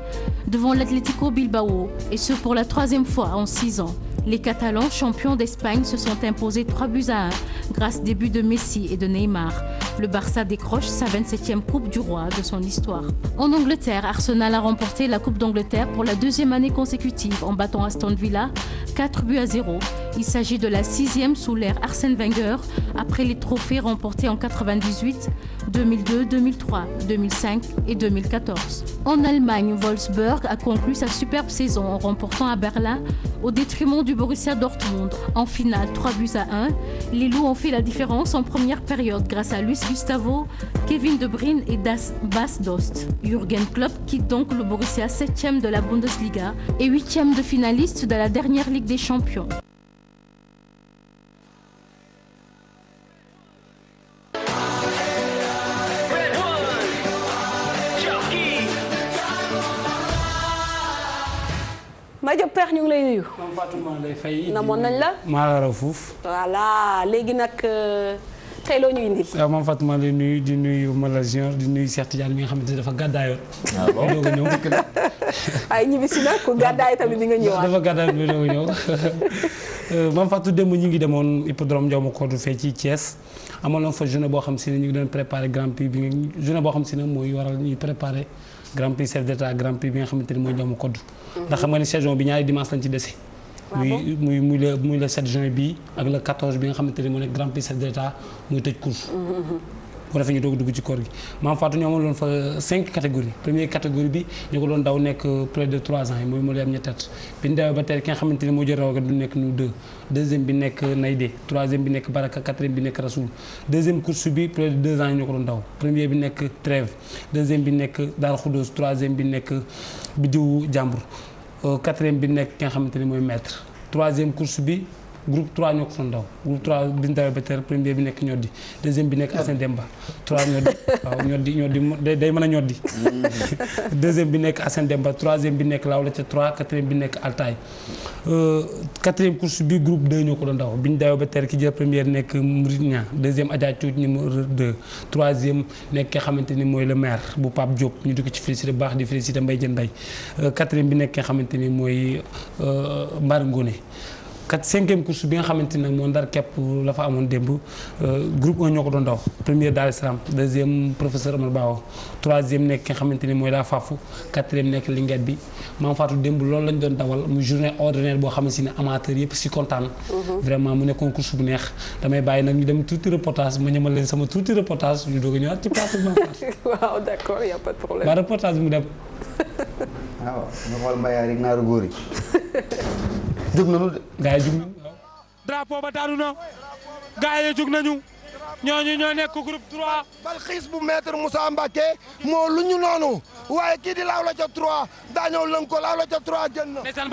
devant l'Atlético Bilbao, et ce pour la 3e fois en 6 ans. Les Catalans, champions d'Espagne, se sont imposés 3-1 grâce des buts de Messi et de Neymar. Le Barça décroche sa 27e Coupe du Roi de son histoire. En Angleterre, Arsenal a remporté la Coupe d'Angleterre pour la 2e année consécutive en battant Aston Villa 4-0. Il s'agit de la 6e sous l'ère Arsène Wenger après les trophées remportés en 98, 2002, 2003, 2005 et 2014. En Allemagne, Wolfsburg a conclu sa superbe saison en remportant à Berlin au détriment du Borussia Dortmund. En finale 3-1, les Loups ont fait la différence en première période grâce à Luis Gustavo, Kevin De Bruyne et Bas Dost. Jürgen Klopp quitte donc le Borussia 7e de la Bundesliga et 8e de finaliste de la dernière Ligue des Champions. Madio Per ñu ngi lay nuyu. Mame Fatou maa lay fay. namoon nañ la. maa la raw fuuf. voilà léegi nag tey loo ñu indil. waaw Mame Fatou maa lay nuyu di nuyu Malal Junior di nuyu Cheikh Tidiane mi nga xamante ne dafa gàddaayoon. ah bon doog a ñëw. ay ñibbisi na ku gàddaay tamit di nga ñëwaat. dafa gàddaay bi doog a ñëw. Mame Fatou démb ñu ngi demoon hippodrome Ndiaw Kodou fee ci Thiès amoon fa journée boo xam si ne ñu ngi doon préparé Grand Prix bi journée boo xam si ne mooy waral ñuy préparé Grand Prix chef d'État Grand Prix bi nga xamante ne mooy Ndiaw Kodou. ndax xam nga ni saison bi ñaari dimanche lañ ci dese. muy le 7 juin bii ak le 14 bi nga xamante ne moo nekk Grand Prix chef d'État muy tëj course. bu defee ñu doog dugg ci koor gi Mame Fatou ñoo amoon fa 5 catégories première catégorie bi ñu ko doon daw nekk près de 3 ans yi mooy moo lay am ñetti at bi ñu dawee ba tey ki nga xamante ne moo jël raw du nekk nu 2 deuxième bi nekk Naydé troisième bi nekk Baraka quatrième bi nekk Rasoul deuxième course bi près de 2 ans yi ñu ko doon daw premier bi nekk Trève deuxième bi nekk Darou Khoudoss troisième bi nekk Bidiw Jàmbur quatrième bi nekk ki nga xamante ne mooy maître troisième course bi groupe 3 ñoo ko doon daw groupe 3 bi ñu dawee ba tey premier bi nekk ñoddi deuxième bi nekk Assane Demba 3 ñoddi waaw ñoddi day mën a ñoddi deuxième bi nekk Assane Demba troisième bi nekk Lawla ca 3 quatrième bi nekk Altaay quatrième course bi groupe 2 ñoo ko doon daw bi ñu dawee ba tey ki jël première nekk Mourid Niang deuxième Adja Cuuc numéro 2 troisième nekk ki nga xamante ni mooy le maire bu Pape Diop ñu di ko ci félicité bu baax di félicité Mbaye Diène Mbaye quatrième bi nekk ki nga xamante ni mooy Mbar Ngone 5e course bi nga xamante ne moo ndar képp la fa amoon démb groupe 1 ñoo ko doon daw première Dar es Salaam 2e professeur Omar Bao 3e nekk ki nga xamante ni mooy la Fafu 4e nekk Linguette bi Mame Fatou démb loolu lañ doon dawal mu journée ordinaire boo xamante ne amateur yëpp si kontaan. vraiment mu nekkoon course bu neex damay bàyyi nag ñu dem tuuti reportage ma ñamal leen sama tuuti reportage ñu doog a ñëwaat ci plateau bi. waaw d'accord y a pas de problème. ba reportage bi mu dem. waaw ñu xool mbayaar rek naaru góor yi jóg nañu de. gars yi jóg nañu. drapeau ba daanu na gars yi jóg nañu ñooñu ñoo nekk groupe 3. Balxiis bu maître Moussa Mbacké moo lu ñu noonu waaye kii di laaw la ca 3 daa ñëw lëng ko laaw la ca 3 génn na. ndeysaan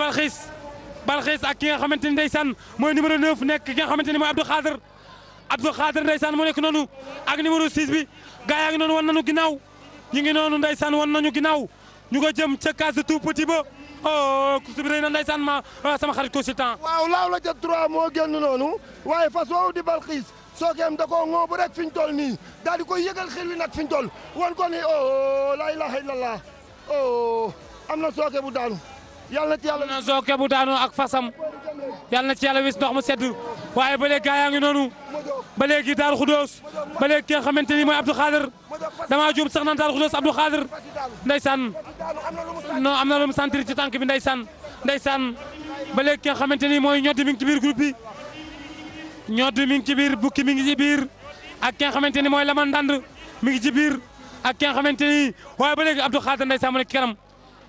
Balxiis ak ki nga xamante ni ndeysaan mooy numéro 9 nekk ki nga xamante ni mooy Abdou Khader ndeysaan moo nekk noonu ak numéro 6 bi gars yaa ngi noonu wan nañu ginnaaw ñu ngi noonu ndeysaan wan nañu ginnaaw ñu ko jëm ca case tout petit ba oh course bi rëy na ndeysaan ma sama xarit consultant. waaw laaw la ca 3 moo génn noonu waaye fas woowu di Balxiis sookeem da koo ŋoobu rek fi ñu toll nii daal di koy yëgal xel wi nag fi ñu toll wan ko ni oh la ilaha illallah oh am na sooke bu daanu yàlla na ci yàlla. am na sooke bu daanu ak fasam yàlla na ci yàlla wis ndox mu sedd waaye ba léegi gaa yaa ngi noonu ba léegi Daaru Xudoos ba léegi ki nga xamante ni mooy Abdou Khader damaa juum sax naan Daaru Xudoos Abdou Khader ndeysaan non am na lu mu sentir ci tànk bi ndeysaan ba léegi ki nga xamante ni mooy ñoddi mi ngi ci biir groupe bi ñoddi mi ngi ci biir bukki mi ngi ci biir ak ki nga xamante ni mooy Laman Ndand mi ngi ci biir ak ki nga xamante ni waaye ba léegi Abdou Khader ndeysaan mu nekk kanam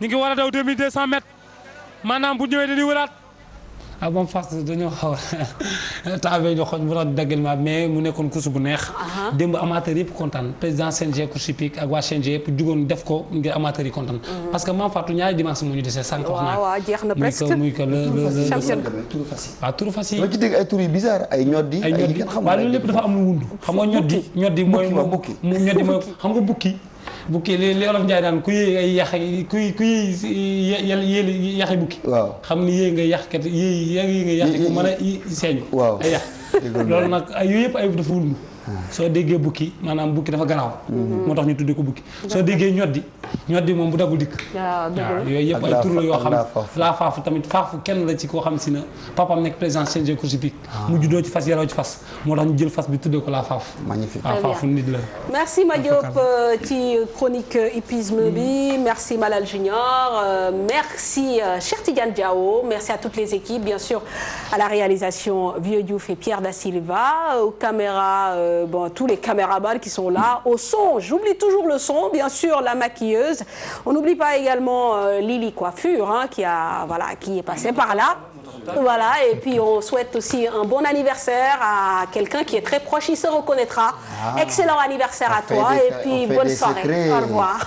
ñu ngi war a daw 2200 mètres maanaam bu ñëwee dañuy wëraat. ah moom fas dañoo xaw a taawee ñu xool bu tax daggal ma mais mu nekkoon course bu neex. démb amateur yëpp kontaan président CNG course hippique ak waa CNG yëpp jugoon def ko ngir amateur yi kontaan. parce que Mame Fatou ñaari dimanche moo ñu dese sànq. wax naa waaw jeex na presque muy que waaw turu fas yi. loo ci dégg ay tur yu bizarre ay ñoddi. ay ñoddi waaw loolu lépp dafa am lu wund. xam nga ñoddi mooy ñoddi mooy xam nga bukki li olof Njaay daan ku yéey ay yax ku yéey yaxi bukki. waaw xam ni yéey nga yax kat yéey nga yax ku mën a seeñu. waaw ay yax loolu nag ay yooyu yëpp ay dafa wund. soo déggee bukki maanaam bukki dafa garaaw. moo tax ñu tuddee ko bukki. soo déggee ñoddi moom bu daggul dikk. waaw yooyu yëpp ay tur la yoo xam laa faafu tamit faafu kenn la ci koo xam si na papaam nekk président CNG course hippique. mu juddoo ci fas yaroo ci fas moo tax ñu jël fas bi tuddee ko laa faafu. magnifique laa faafu nit la. merci Madiop ci chronique hippisme bi merci Malal Junior merci Cheikh Tidiane Diao merci à toutes les équipes bien sûr à la réalisation Vieux Diouf et Pierre Da Silva aux caméras tous les caméramans qui sont là au son j'oublie toujours le son bien sûr la maquilleuse on n'oublie pas également Lily Coiffure qui est passée par là. Voilà, et puis on souhaite aussi un bon anniversaire à quelqu'un qui est très proche, il se reconnaîtra. Excellent anniversaire à toi et puis bonne soirée. Au revoir.